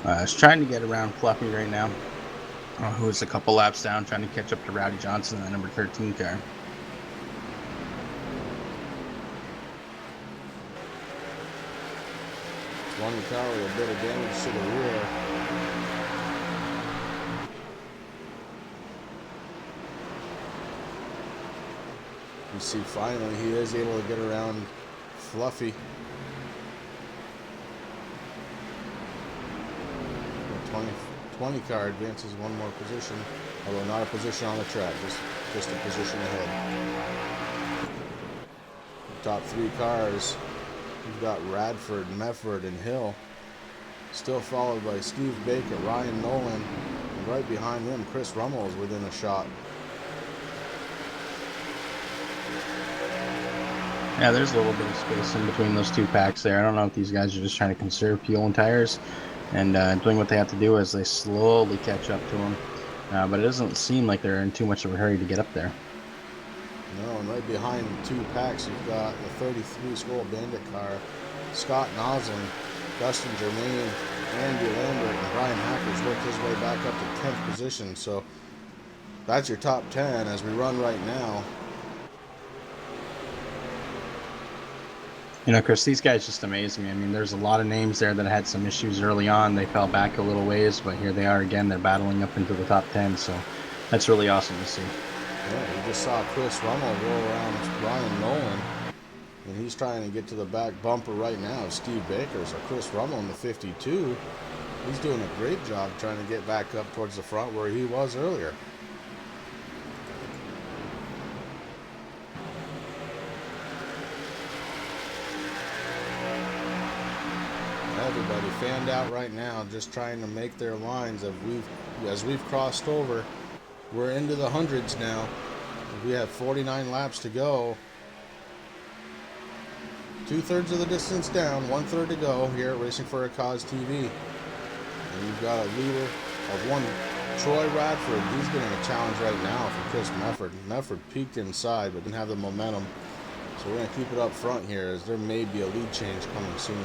A: is trying to get around Fluffy right now, who is a couple laps down, trying to catch up to Rowdy Johnson in the number 13 car.
D: One car with a bit of damage to the rear. You see finally he is able to get around Fluffy. The 20 car advances one more position, although not a position on the track, just a position ahead. The top three cars, you've got Radford, Mefford, and Hill, still followed by Steve Baker, Ryan Nolan, and right behind them, Chris Rummel is within a shot.
A: Yeah, there's a little bit of space in between those two packs there. I don't know if these guys are just trying to conserve fuel and tires and doing what they have to do as they slowly catch up to them. But it doesn't seem like they're in too much of a hurry to get up there.
D: No, and right behind the two packs, you've got the 33 Skoal Bandit car, Scott Noslin, Dustin Germain, Andy Lambert, and Brian Hacker's worked his way back up to 10th position. So that's your top 10 as we run right now.
A: You know, Chris, these guys just amaze me. I mean, there's a lot of names there that had some issues early on. They fell back a little ways, but here they are again. They're battling up into the top 10, so that's really awesome to see.
D: Yeah, you just saw Chris Rummel roll around Ryan Nolan, and he's trying to get to the back bumper right now of Steve Baker. So Chris Rummel in the 52, he's doing a great job trying to get back up towards the front where he was earlier. Everybody fanned out right now, just trying to make their lines. As we've crossed over, we're into the hundreds now. We have 49 laps to go. 2/3 of the distance down, 1/3 to go here at Racing for a Cause TV. And you've got a leader of one, Troy Radford. He's getting a challenge right now from Chris Mefford. Mefford peaked inside, but didn't have the momentum. So we're going to keep it up front here, as there may be a lead change coming soon.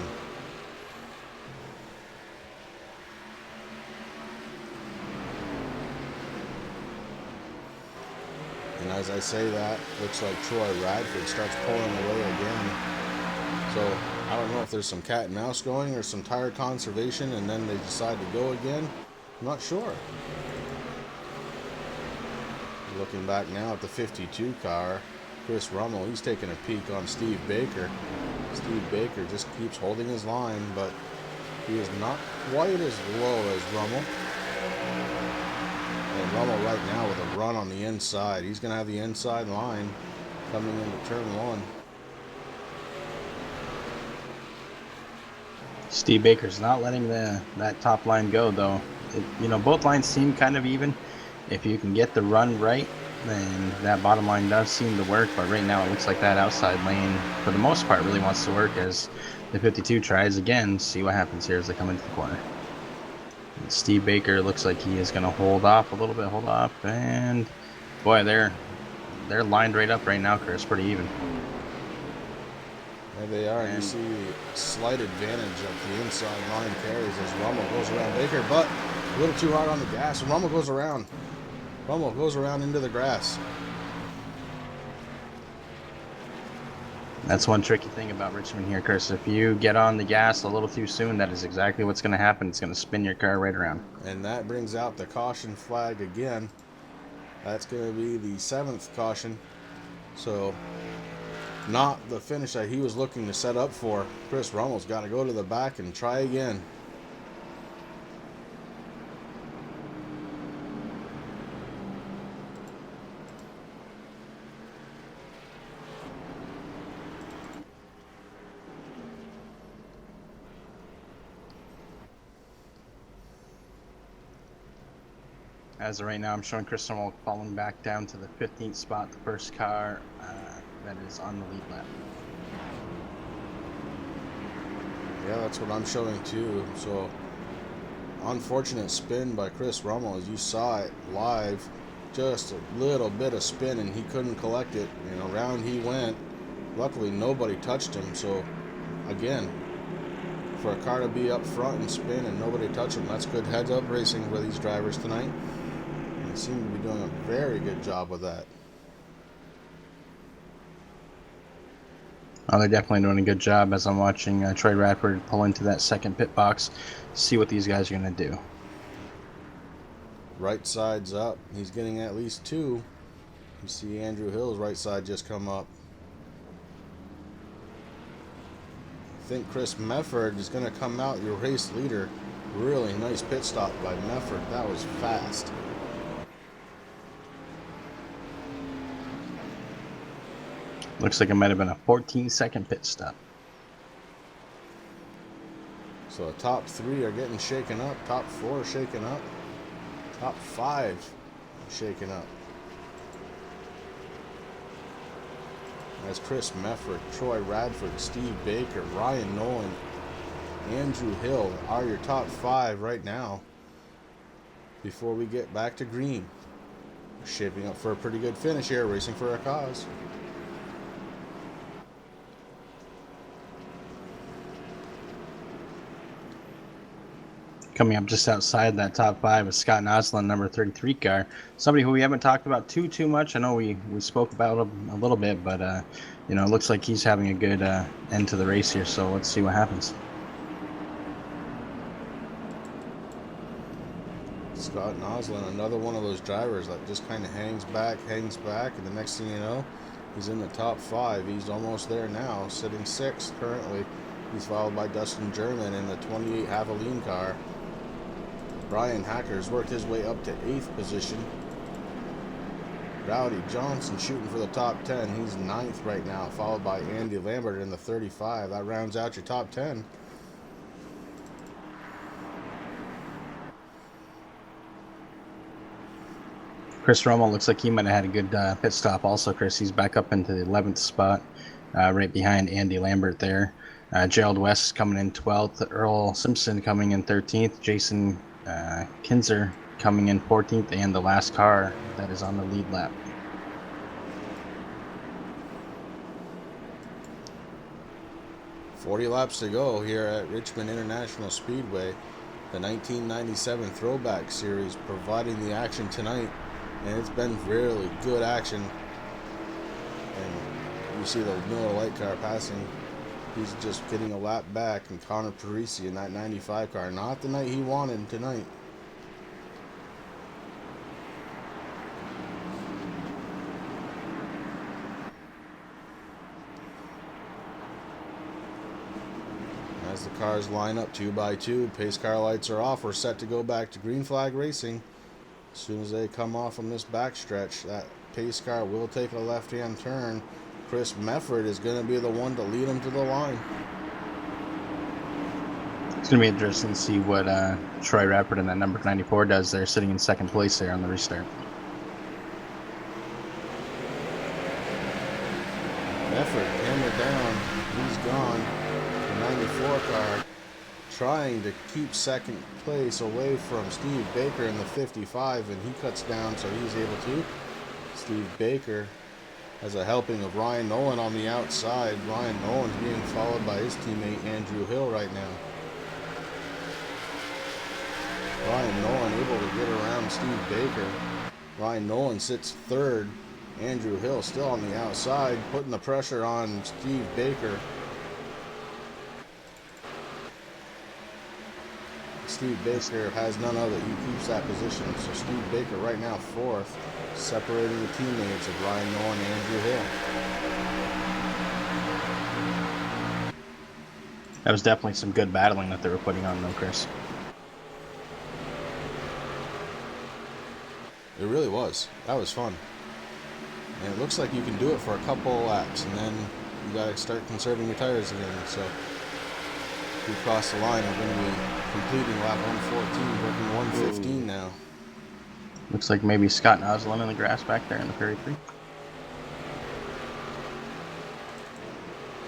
D: And as I say that, looks like Troy Radford starts pulling away again. So I don't know if there's some cat and mouse going or some tire conservation and then they decide to go again. I'm not sure. Looking back now at the 52 car, Chris Rummel, he's taking a peek on Steve Baker. Steve Baker just keeps holding his line, but he is not quite as low as Rummel. And Rummel right now with a run on the inside. He's going to have the inside line coming into turn one.
A: Steve Baker's not letting that top line go, though. Both lines seem kind of even. If you can get the run right, then that bottom line does seem to work. But right now it looks like that outside lane, for the most part, really wants to work as the 52 tries again. See what happens here as they come into the corner. And Steve Baker looks like he is going to hold off a little bit. Hold off. And, boy, they're lined right up right now, Chris. Pretty even.
D: There they are. And you see the slight advantage of the inside line carries as Rummel goes around Baker, but a little too hard on the gas. And Rummel goes around. Rummel goes around into the grass.
A: That's one tricky thing about Richmond here, Chris. If you get on the gas a little too soon, that is exactly what's going to happen. It's going to spin your car right around.
D: And that brings out the caution flag again. That's going to be the 7th caution. So, not the finish that he was looking to set up for. Chris Rummel's got to go to the back and try again.
A: As of right now, I'm showing Chris Rummel falling back down to the 15th spot, the first car that is on the lead lap.
D: Yeah, that's what I'm showing too. So, unfortunate spin by Chris Rummel, as you saw it live. Just a little bit of spin and he couldn't collect it. Around he went. Luckily, nobody touched him. So, again, for a car to be up front and spin and nobody touch him, that's good heads-up racing for these drivers tonight. They seem to be doing a very good job with that.
A: Oh, they're definitely doing a good job as I'm watching Troy Radford pull into that second pit box, see what these guys are going to do.
D: Right side's up. He's getting at least 2. You see Andrew Hill's right side just come up. I think Chris Mefford is going to come out your race leader. Really nice pit stop by Mefford. That was fast.
A: Looks like it might have been a 14-second pit stop.
D: So the top 3 are getting shaken up. Top 4 are shaken up. Top 5 shaken up. As Chris Mefford, Troy Radford, Steve Baker, Ryan Nolan, Andrew Hill are your top 5 right now before we get back to green. We're shaping up for a pretty good finish here, racing for a cause.
A: Coming up just outside that top 5 is Scott Noslin, number 33 car. Somebody who we haven't talked about too much. I know we spoke about him a little bit, but it looks like he's having a good end to the race here. So let's see what happens.
D: Scott Noslin, another one of those drivers that just kind of hangs back, and the next thing you know, he's in the top 5. He's almost there now, sitting 6th currently. He's followed by Dustin German in the 28 Havoline car. Brian Hacker's worked his way up to 8th position. Rowdy Johnson shooting for the top 10. He's 9th right now, followed by Andy Lambert in the 35. That rounds out your top 10.
A: Chris Rummel looks like he might have had a good pit stop also, Chris. He's back up into the 11th spot, right behind Andy Lambert there. Gerald West coming in 12th. Earl Simpson coming in 13th. Jason Kinzer coming in 14th. And the last car that is on the lead lap.
D: 40 laps to go here at Richmond International Speedway. The 1997 Throwback Series providing the action tonight, and it's been really good action. And you see the Miller Lite car passing. He's just getting a lap back, and Connor Parisi in that 95 car. Not the night he wanted tonight. As the cars line up 2 by 2, pace car lights are off. We're set to go back to green flag racing. As soon as they come off on this backstretch, that pace car will take a left-hand turn. Chris Mefford is going to be the one to lead him to the line.
A: It's going to be interesting to see what Troy Radford in that number 94 does there, sitting in second place there on the restart.
D: Mefford hammered down. He's gone. The 94 car trying to keep second place away from Steve Baker in the 55, and he cuts down, so he's able to. Steve Baker has a helping of Ryan Nolan on the outside. Ryan Nolan's being followed by his teammate Andrew Hill right now. Ryan Nolan able to get around Steve Baker. Ryan Nolan sits third. Andrew Hill still on the outside, putting the pressure on Steve Baker. Steve Baker has none of it. He keeps that position. So Steve Baker right now fourth, separating the teammates of Ryan Nolan and Andrew Hill.
A: That was definitely some good battling that they were putting on, though, Chris.
D: It really was. That was fun. And it looks like you can do it for a couple of laps, and then you got to start conserving your tires again. So if we cross the line, we're going to be completing lap 114, working 115 now.
A: Looks like maybe Scott Noslin in the grass back there in the Prairie 3.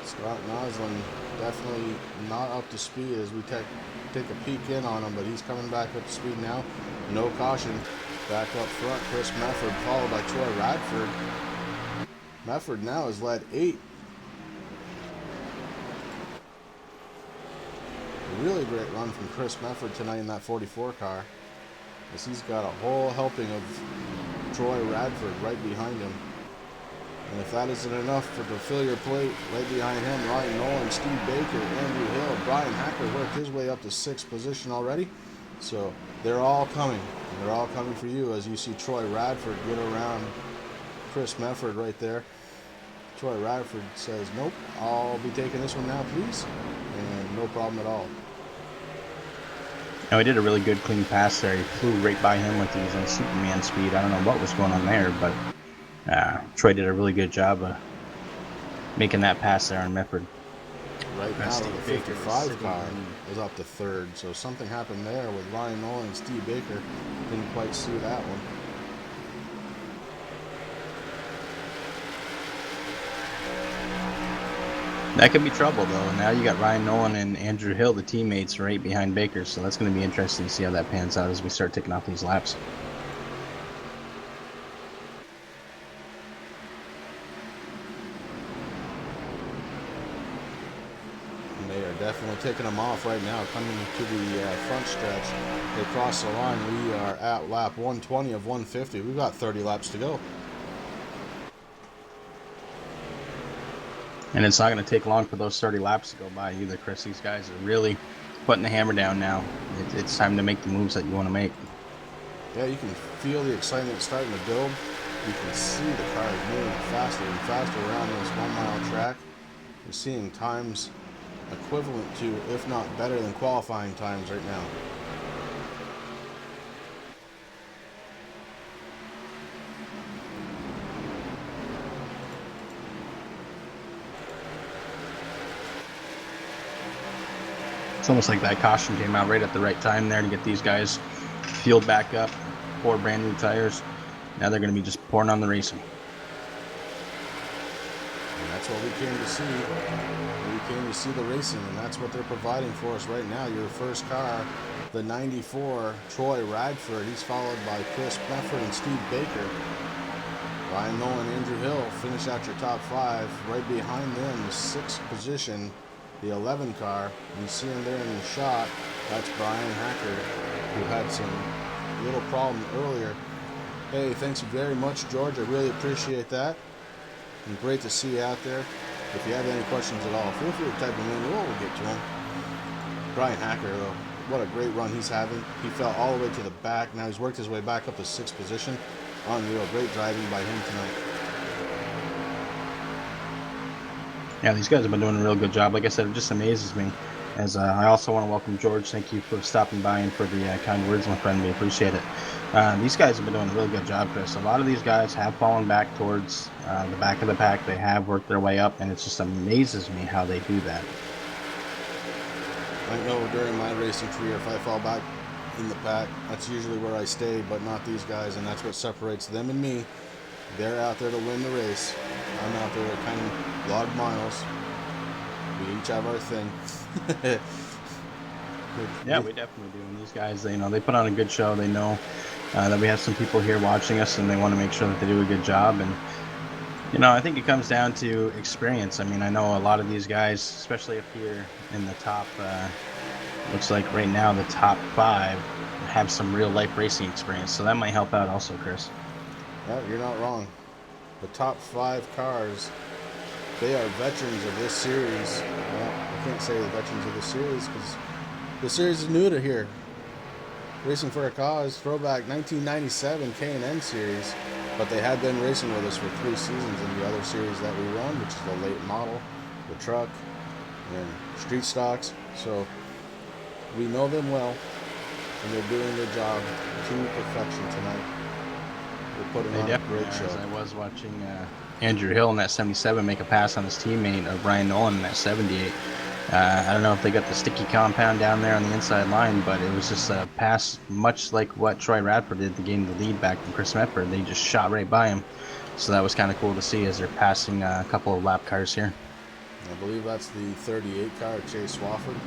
D: Scott Noslin definitely not up to speed as we take a peek in on him, but he's coming back up to speed now. No caution. Back up front, Chris Mefford, followed by Troy Radford. Mefford now has led 8. A really great run from Chris Mefford tonight in that 44 car, as he's got a whole helping of Troy Radford right behind him. And if that isn't enough to fill your plate, right behind him, Ryan Nolan, Steve Baker, Andrew Hill, Brian Hacker worked his way up to 6th position already. So they're all coming. They're all coming for you as you see Troy Radford get around Chris Mefford right there. Troy Radford says, nope, I'll be taking this one now, please. And no problem at all.
A: Now, he did a really good clean pass there. He flew right by him with his Superman speed. I don't know what was going on there, but Troy did a really good job of making that pass there on Mefford.
D: Right now, the 55 car is up to 3rd, so something happened there with Ryan Nolan and Steve Baker. Didn't quite see that one.
A: That could be trouble, though. Now you got Ryan Nolan and Andrew Hill, the teammates, right behind Baker, so that's going to be interesting to see how that pans out as we start taking off these laps.
D: They are definitely taking them off right now, coming to the front stretch. They cross the line. We are at lap 120 of 150. We've got 30 laps to go.
A: And it's not going to take long for those 30 laps to go by either, Chris. These guys are really putting the hammer down now. It's time to make the moves that you want to make.
D: Yeah, you can feel the excitement starting to build. You can see the cars moving faster and faster around this 1-mile track. You're seeing times equivalent to, if not better than, qualifying times right now.
A: It's almost like that caution came out right at the right time there to get these guys fueled back up, 4 brand new tires. Now they're going to be just pouring on the racing.
D: And that's what we came to see. We came to see the racing, and that's what they're providing for us right now. Your first car, the 94, Troy Radford. He's followed by Chris Mefford and Steve Baker. Ryan Nolan and Andrew Hill finish out your top 5. Right behind them, the 6th position the 11 car. You see him there in the shot. That's Brian Hacker, who had some little problem earlier. Hey, thanks very much, George. I really appreciate that. And great to see you out there. If you have any questions at all, feel free to type them in. We'll get to them. Brian Hacker, though, what a great run he's having. He fell all the way to the back. Now he's worked his way back up to 6th position. Unreal. Great driving by him tonight.
A: Yeah, these guys have been doing a real good job. Like I said, it just amazes me. As I also want to welcome George. Thank you for stopping by and for the kind words, my friend. We appreciate it. These guys have been doing a real good job, Chris. A lot of these guys have fallen back towards the back of the pack. They have worked their way up, and it just amazes me how they do that.
D: I know during my racing career, if I fall back in the pack, that's usually where I stay, but not these guys, and that's what separates them and me. They're out there to win the race. I'm out there to kind of log miles. We each have our thing.
A: Yeah, we definitely do. And these guys, they put on a good show. They know that we have some people here watching us, and they want to make sure that they do a good job. And I think it comes down to experience. I mean, I know a lot of these guys, especially up here in the top, looks like right now the top 5 have some real life racing experience. So that might help out also, Chris.
D: Yeah, you're not wrong. The top 5 cars, they are veterans of this series. Well, I can't say the veterans of this series because the series is new to here. Racing for a Cause, Throwback 1997 K&N series. But they had been racing with us for 3 seasons in the other series that we run, which is the late model, the truck, and street stocks. So we know them well, and they're doing their job to perfection tonight. They're putting on a great show.
A: I was watching Andrew Hill in that 77 make a pass on his teammate Brian Nolan in that 78. I don't know if they got the sticky compound down there on the inside line, but it was just a pass much like what Troy Radford did to gain the lead back from Chris Medford. They just shot right by him. So that was kind of cool to see as they're passing a couple of lap cars here.
D: I believe that's the 38 car, Chase Swafford.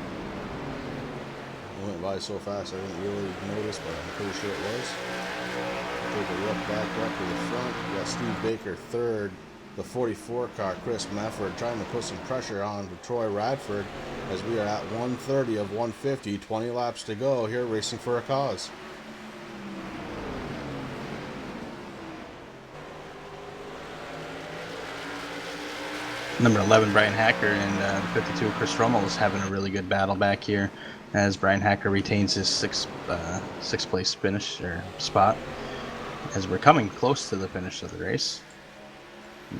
D: It went by so fast I didn't really notice, but I'm pretty sure it was. Take a look back up to the front. We got Steve Baker third. The 44 car, Chris Medford, trying to put some pressure on to Troy Radford as we are at 130 of 150, 20 laps to go here Racing for a Cause.
A: Number 11, Brian Hacker, and the 52, Chris Rummel, is having a really good battle back here as Brian Hacker retains his sixth place finish or spot as we're coming close to the finish of the race.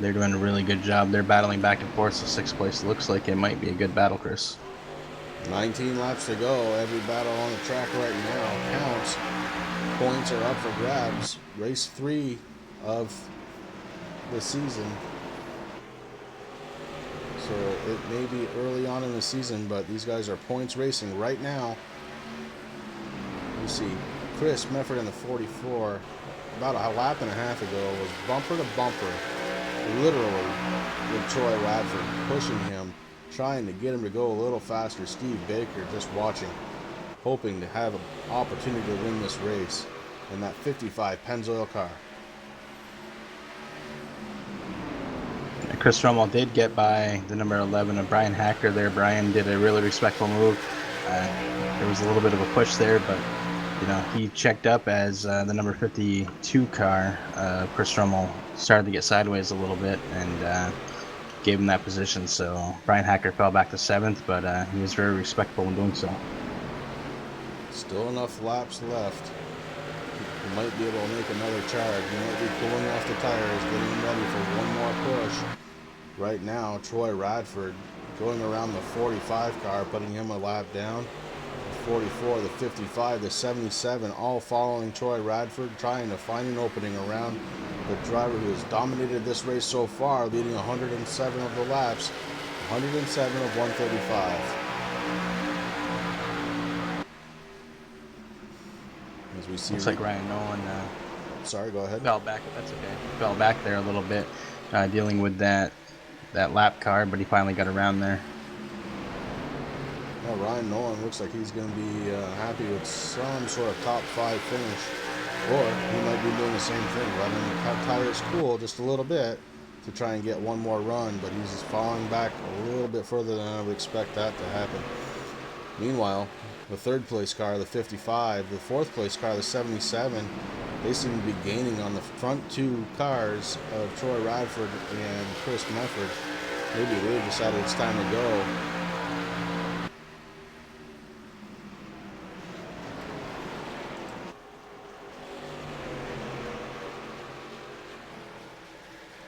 A: They're doing a really good job. They're battling back and forth, so 6th place looks like it might be a good battle, Chris.
D: 19 laps to go. Every battle on the track right now counts. Points are up for grabs. Race 3 of the season. So it may be early on in the season, but these guys are points racing right now. You see Chris Medford in the 44, about a lap and a half ago, was bumper to bumper, literally, with Troy Radford, pushing him, trying to get him to go a little faster. Steve Baker just watching, hoping to have an opportunity to win this race in that 55 Pennzoil car.
A: Chris Rummel did get by the number 11 of Brian Hacker there. Brian did a really respectful move. There was a little bit of a push there, but he checked up as the number 52 car, Chris Rummel, started to get sideways a little bit and gave him that position. So Brian Hacker fell back to 7th, but he was very respectful in doing so.
D: Still enough laps left. He might be able to make another charge. He might be pulling off the tires, getting ready for one more push. Right now, Troy Radford going around the 45 car, putting him a lap down. The 44, the 55, the 77, all following Troy Radford, trying to find an opening around the driver who has dominated this race so far, leading 107 of the laps, 107 of 135. As we see,
A: looks like Ryan Nolan
D: sorry, go ahead.
A: fell back. That's okay. Fell back there a little bit, dealing with that lap car, but he finally got around there.
D: Well, Ryan Nolan looks like he's going to be happy with some sort of top 5 finish, or he might be doing the same thing, letting the tires cool just a little bit to try and get one more run, but he's falling back a little bit further than I would expect that to happen. Meanwhile, the third place car, the 55, the fourth place car, the 77, they seem to be gaining on the front two cars of Troy Radford and Chris Mefford. Maybe they've decided it's time to go.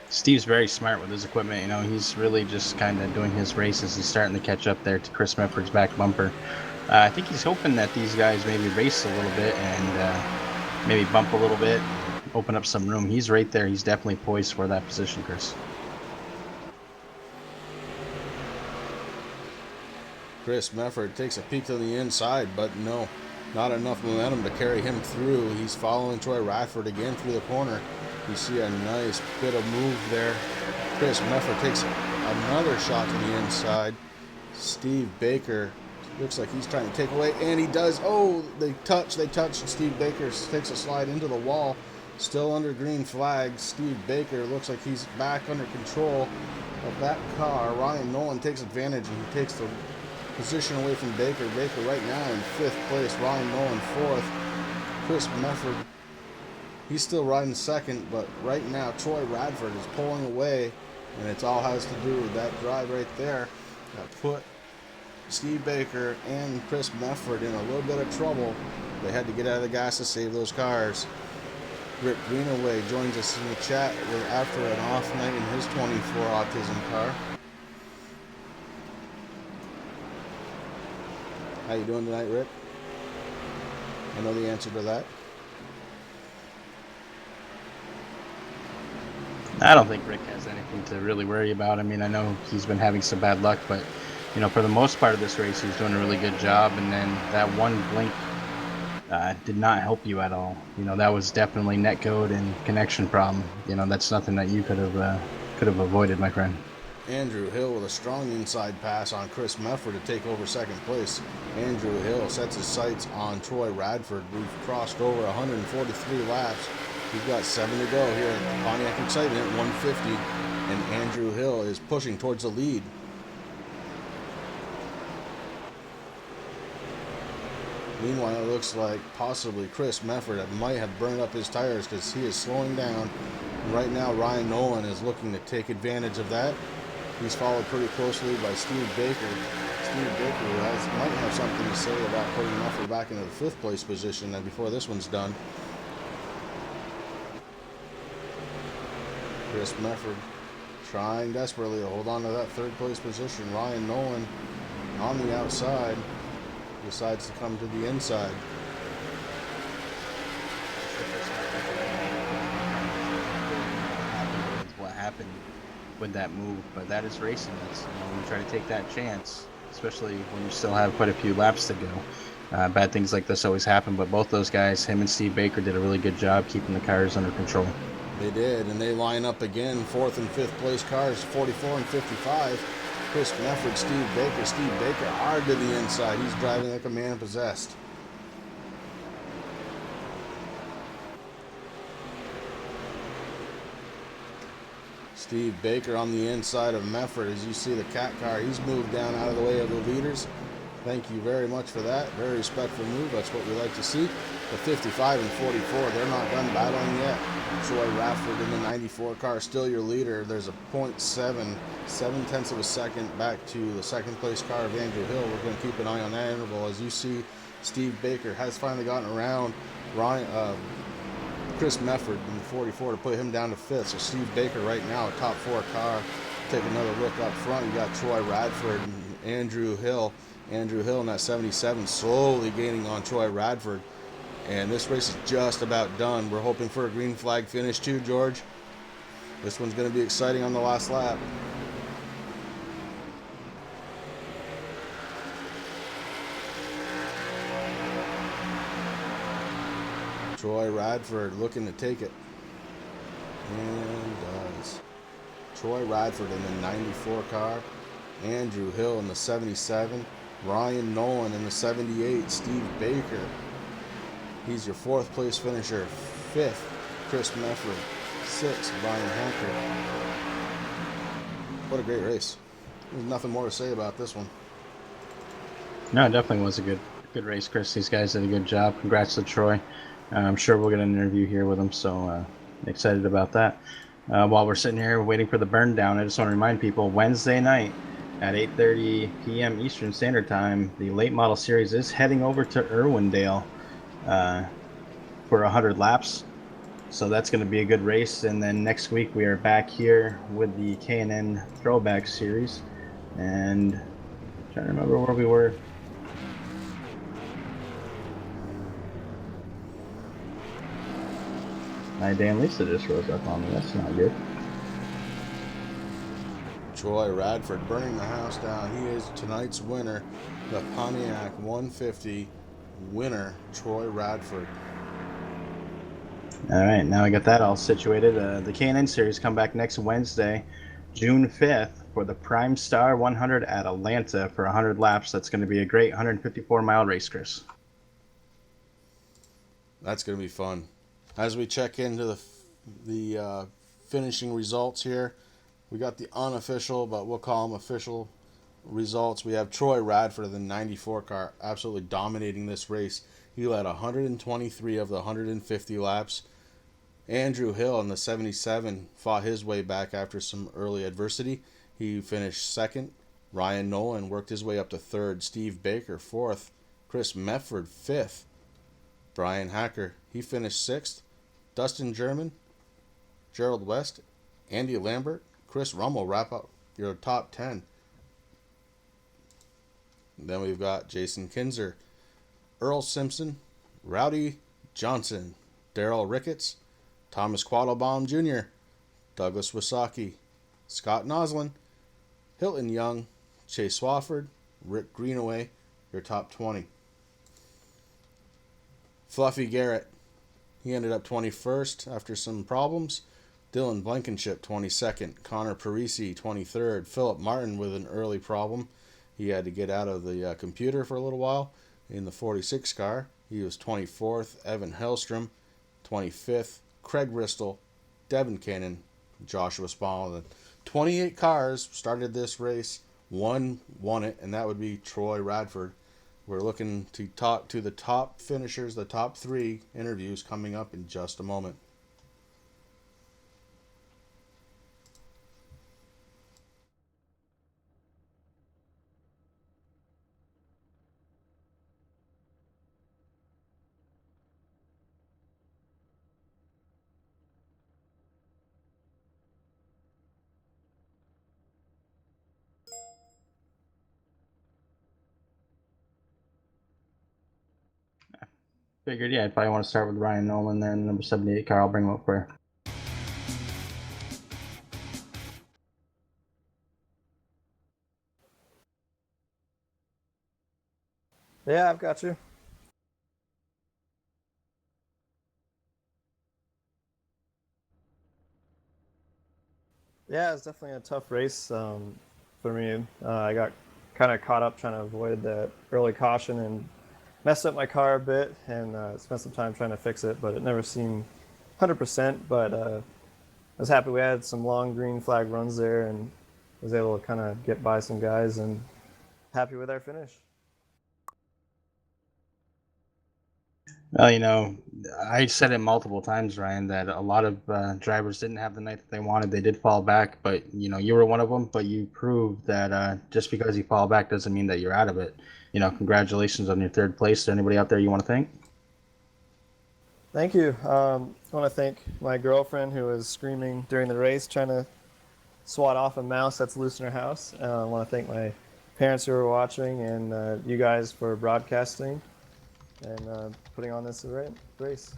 A: Steve's very smart with his equipment. You know, he's really just kind of doing his races. He's starting to catch up there to Chris Mefford's back bumper. I think he's hoping that these guys maybe race a little bit and maybe bump a little bit, open up some room. He's right there. He's definitely poised for that position, Chris.
D: Chris Mefford takes a peek to the inside, but no, not enough momentum to carry him through. He's following Troy Radford again through the corner. You see a nice bit of move there. Chris Mefford takes another shot to the inside. Steve Baker looks like he's trying to take away, and he does. Oh, they touch, and Steve Baker takes a slide into the wall. Still under green flag. Steve Baker looks like he's back under control of that car. Ryan Nolan takes advantage, and he takes the position away from Baker. Baker right now in 5th place. Ryan Nolan 4th. Chris Mefford, he's still riding 2nd, but right now Troy Radford is pulling away, and it all has to do with that drive right there that put Steve Baker and Chris Mefford in a little bit of trouble. They had to get out of the gas to save those cars. Rick Greenaway joins us in the chat after an off night in his 24 Autism car. How you doing tonight, Rick? I know the answer to that.
A: I don't think Rick has anything to really worry about. I mean, I know he's been having some bad luck, but, you know, for the most part of this race, he's doing a really good job. And then that one blink did not help you at all. You know, that was definitely netcode and connection problem. You know, that's nothing that you could have avoided, my friend.
D: Andrew Hill with a strong inside pass on Chris Mefford to take over 2nd place. Andrew Hill sets his sights on Troy Radford. We've crossed over 143 laps. We've got 7 to go here at Pontiac Excitement at 150, and Andrew Hill is pushing towards the lead. Meanwhile, it looks like possibly Chris Mefford might have burned up his tires because he is slowing down. And right now, Ryan Nolan is looking to take advantage of that. He's followed pretty closely by Steve Baker. Steve Baker might have something to say about putting Mefford back into the 5th place position before this one's done. Chris Mefford trying desperately to hold on to that 3rd place position. Ryan Nolan on the outside decides to come to the inside.
A: What happened with that move, but that is racing. That's, you know, when you try to take that chance, especially when you still have quite a few laps to go. Bad things like this always happen, but both those guys, him and Steve Baker, did a really good job keeping the cars under control.
D: They did, and they line up again, 4th and 5th place cars, 44 and 55. Chris Mefford, Steve Baker. Steve Baker hard to the inside. He's driving like a man possessed. Steve Baker on the inside of Mefford. As you see the cat car, he's moved down out of the way of the leaders. Thank you very much for that. Very respectful move. That's what we like to see. The 55 and 44, they're not done battling yet. Troy Radford in the 94 car, still your leader. There's a 0.7 of a second back to the 2nd place car of Andrew Hill. We're going to keep an eye on that interval. As you see, Steve Baker has finally gotten around Chris Mefford in the 44 to put him down to 5th. So Steve Baker right now, a top 4 car. Take another look up front. You got Troy Radford and Andrew Hill. Andrew Hill in that 77 slowly gaining on Troy Radford. And this race is just about done. We're hoping for a green flag finish too, George. This one's going to be exciting on the last lap. Troy Radford looking to take it. And does. Troy Radford in the 94 car. Andrew Hill in the 77. Ryan Nolan in the 78. Steve Baker. He's your 4th place finisher. 5th, Chris Mefford. 6th, Brian Hanker. What a great race. There's nothing more to say about this one.
A: No, it definitely was a good race, Chris. These guys did a good job. Congrats to Troy. I'm sure we'll get an interview here with him, so excited about that. While we're sitting here waiting for the burn down, I just want to remind people Wednesday night at 8:30 p.m. Eastern Standard Time, the late model series is heading over to Irwindale for 100 laps. So that's going to be a good race. And then next week we are back here with the K&N Throwback series. And I'm trying to remember where we were. My damn Lisa just rose up on me. That's not good.
D: Troy Radford burning the house down. He is tonight's winner, the Pontiac 150 winner, Troy Radford.
A: All right, now I got that all situated. The K&N series come back next Wednesday, June 5th, for the Prime Star 100 at Atlanta for 100 laps. That's going to be a great 154-mile race, Chris.
D: That's going to be fun. As we check into the finishing results here, we got the unofficial, but we'll call them official results. We have Troy Radford of the 94 car absolutely dominating this race. He led 123 of the 150 laps. Andrew Hill in the 77 fought his way back after some early adversity. He finished second. Ryan Nolan worked his way up to third. Steve Baker fourth. Chris Mefford fifth. Brian Hacker, he finished sixth. Dustin German, Gerald West, Andy Lambert, Chris Rummel wrap up your top 10. Then we've got Jason Kinzer, Earl Simpson, Rowdy Johnson, Daryl Ricketts, Thomas Quattlebaum Jr., Douglas Wasaki, Scott Noslin, Hilton Young, Chase Swafford, Rick Greenaway, your top 20. Fluffy Garrett, he ended up 21st after some problems. Dylan Blankenship, 22nd. Connor Parisi, 23rd. Philip Martin with an early problem. He had to get out of the computer for a little while in the 46 car. He was 24th. Evan Hellstrom, 25th. Craig Ristel, Devin Cannon, Joshua Spall. The 28 cars started this race. One won it, and that would be Troy Radford. We're looking to talk to the top finishers, the top 3 interviews coming up in just a moment.
A: Figured, yeah, I'd probably want to start with Ryan Nolan then, number 78 car. I'll bring him up for you.
E: Yeah, I've got you. Yeah, it's definitely a tough race for me. I got kind of caught up trying to avoid that early caution and messed up my car a bit and spent some time trying to fix it, but it never seemed 100%. But I was happy we had some long green flag runs there and was able to kind of get by some guys and happy with our finish.
A: Well, I said it multiple times, Ryan, that a lot of drivers didn't have the night that they wanted. They did fall back, but you were one of them. But you proved that just because you fall back doesn't mean that you're out of it. Congratulations on your third place. Is there anybody out there you want to thank?
E: Thank you. I want to thank my girlfriend who was screaming during the race, trying to swat off a mouse that's loose in her house. I want to thank my parents who were watching and you guys for broadcasting and putting on this race.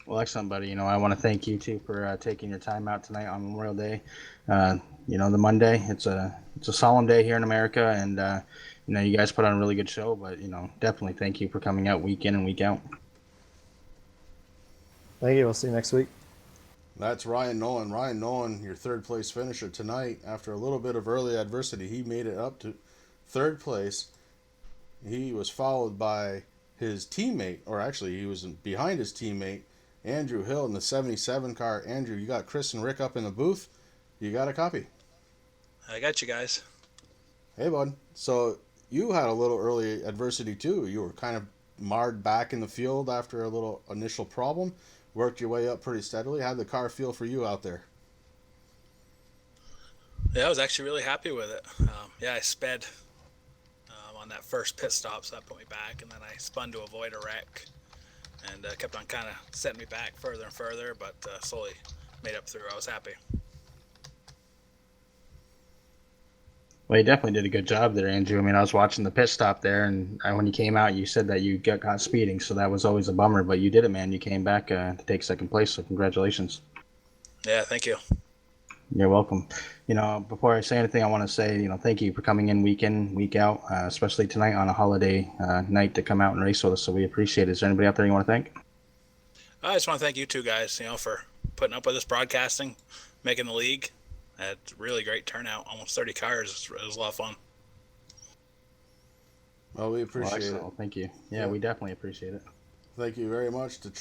A: Well, excellent, buddy. I want to thank you too for taking your time out tonight on Memorial Day. The Monday. It's a solemn day here in America, and you guys put on a really good show. But definitely thank you for coming out week in and week out.
E: Thank you. We'll see you next week.
D: That's Ryan Nolan. Ryan Nolan, your third place finisher tonight. After a little bit of early adversity, he made it up to third place. He was followed by his teammate, or actually he was behind his teammate, Andrew Hill in the 77 car. Andrew, you got Chris and Rick up in the booth. You got a copy?
F: I got you guys.
D: Hey, bud. So you had a little early adversity too. You were kind of marred back in the field after a little initial problem. Worked your way up pretty steadily. How'd the car feel for you out there?
F: Yeah, I was actually really happy with it. Yeah, I sped on that first pit stop, so that put me back, and then I spun to avoid a wreck, and kept on kind of setting me back further and further, but slowly made up through. I was happy.
A: Well, you definitely did a good job there, Andrew. I mean, I was watching the pit stop there, and when you came out, you said that you got caught speeding, so that was always a bummer. But you did it, man. You came back to take second place, so congratulations.
F: Yeah, thank you.
A: You're welcome. Before I say anything, I want to say, thank you for coming in, week out, especially tonight on a holiday night to come out and race with us. So we appreciate it. Is there anybody out there you want to thank?
F: I just want to thank you two guys, for putting up with us broadcasting, making the league. Had really great turnout, almost 30 cars. It was a lot of fun.
D: Well, we
A: Well,
D: appreciate it.
A: excellent. Well, thank you. Yeah, we definitely appreciate it.
D: Thank you very much to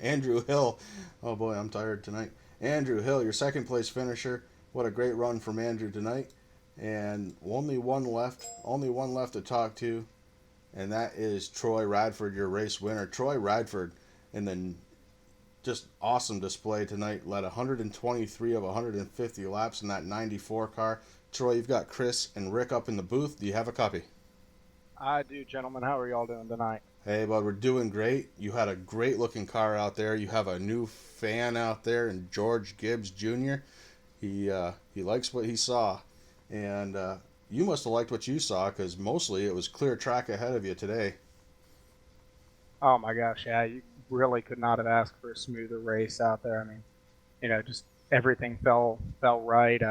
D: Andrew Hill. Oh boy, I'm tired tonight. Andrew Hill, your second place finisher. What a great run from Andrew tonight. And only one left to talk to, and that is Troy Radford, your race winner. Troy Radford, in the just awesome display tonight, led 123 of 150 laps in that 94 car. Troy, you've got Chris and Rick up in the booth. Do you have a copy?
G: I do, gentlemen. How are y'all doing tonight?
D: Hey, bud, we're doing great. You had a great looking car out there. You have a new fan out there, and George Gibbs Jr. He likes what he saw, and you must have liked what you saw because mostly it was clear track ahead of you today.
G: Oh my gosh, yeah, you really could not have asked for a smoother race out there. I mean, just everything fell right.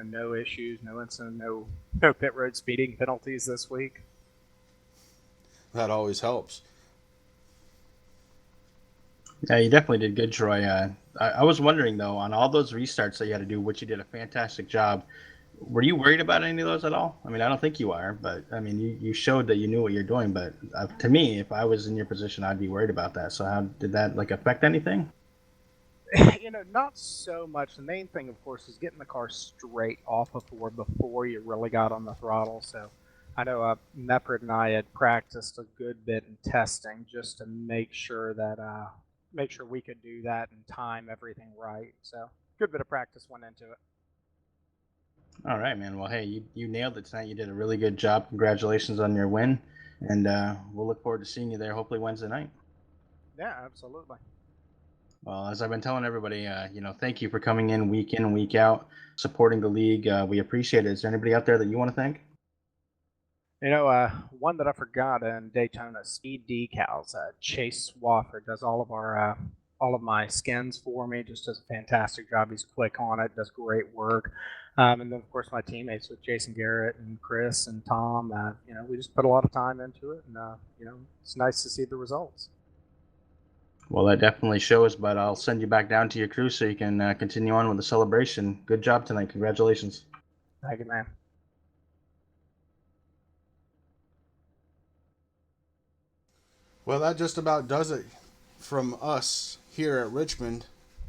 G: No issues, no incident, no pit road speeding penalties this week.
D: That always helps.
A: Yeah, you definitely did good, Troy. I was wondering though, on all those restarts that you had to do, which you did a fantastic job. Were you worried about any of those at all? I mean, I don't think you are, but I mean, you showed that you knew what you're doing. But to me, if I was in your position, I'd be worried about that. So how did that affect anything?
G: Not so much. The main thing, of course, is getting the car straight off of board before you really got on the throttle. So I know Mepred and I had practiced a good bit in testing just to make sure we could do that and time everything right. So good bit of practice went into it.
A: All right, man. Well, hey, you nailed it tonight. You did a really good job. Congratulations on your win, and we'll look forward to seeing you there. Hopefully Wednesday night.
G: Yeah, absolutely.
A: Well, as I've been telling everybody, thank you for coming in, week out, supporting the league. We appreciate it. Is there anybody out there that you want to thank?
G: One that I forgot in Daytona, Speed Decals. Chase Swafford does all of my skins for me. Just does a fantastic job. He's quick on it, does great work. And then of course my teammates with Jason Garrett and Chris and Tom. We just put a lot of time into it, and it's nice to see the results.
A: Well, that definitely shows, but I'll send you back down to your crew so you can continue on with the celebration. Good job tonight. Congratulations.
G: Thank you, man.
D: Well, that just about does it from us here at Richmond.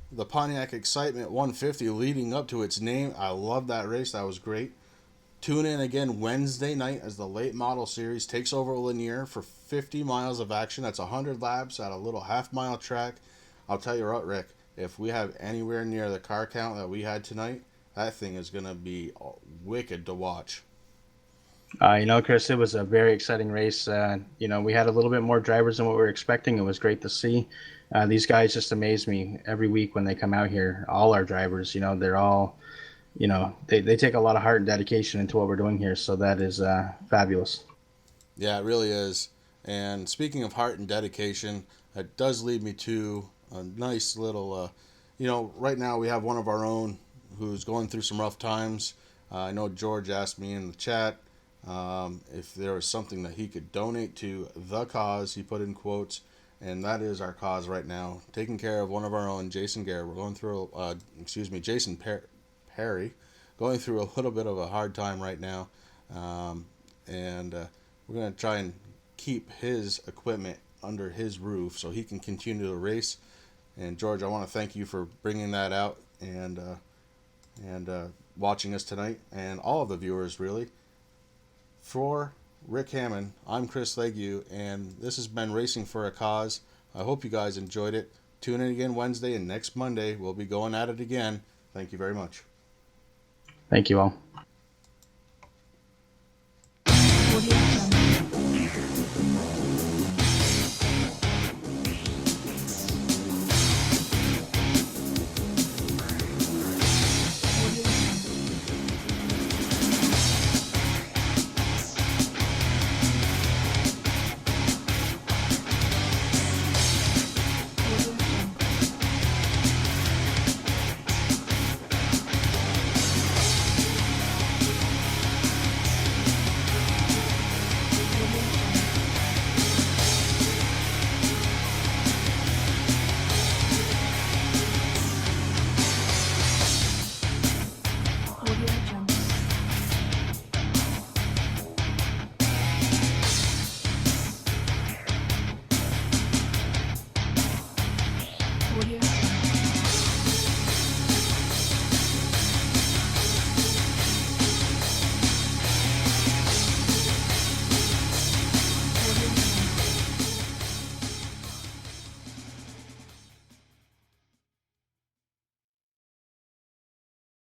D: The Pontiac Excitement 150 leading up to its name. I love that race. That was great. Tune in again Wednesday night as the late model series takes over Lanier for 50 miles of action. That's 100 laps at a little half-mile track. I'll tell you what, Rick, if we have anywhere near the car count that we had tonight, that thing is going to be wicked to watch.
A: Chris, it was a very exciting race. We had a little bit more drivers than what we were expecting. It was great to see. These guys just amaze me every week when they come out here. All our drivers, they're all, they take a lot of heart and dedication into what we're doing here. So that is fabulous.
D: Yeah, it really is. And speaking of heart and dedication, it does lead me to a nice little, right now we have one of our own who's going through some rough times. I know George asked me in the chat if there was something that he could donate to the cause, he put in quotes, and that is our cause right now. Taking care of one of our own, Jason Garrett. We're going through, Jason Perry, going through a little bit of a hard time right now. And we're going to try and keep his equipment under his roof so he can continue to race. And George, I want to thank you for bringing that out. And and watching us tonight, and all of the viewers, really. For Rick Hammond, I'm Chris Legue, and this has been Racing for a Cause. I hope you guys enjoyed it. Tune in again Wednesday, and next Monday we'll be going at it again. Thank you very much.
A: Thank you all.
H: Audio Jungle.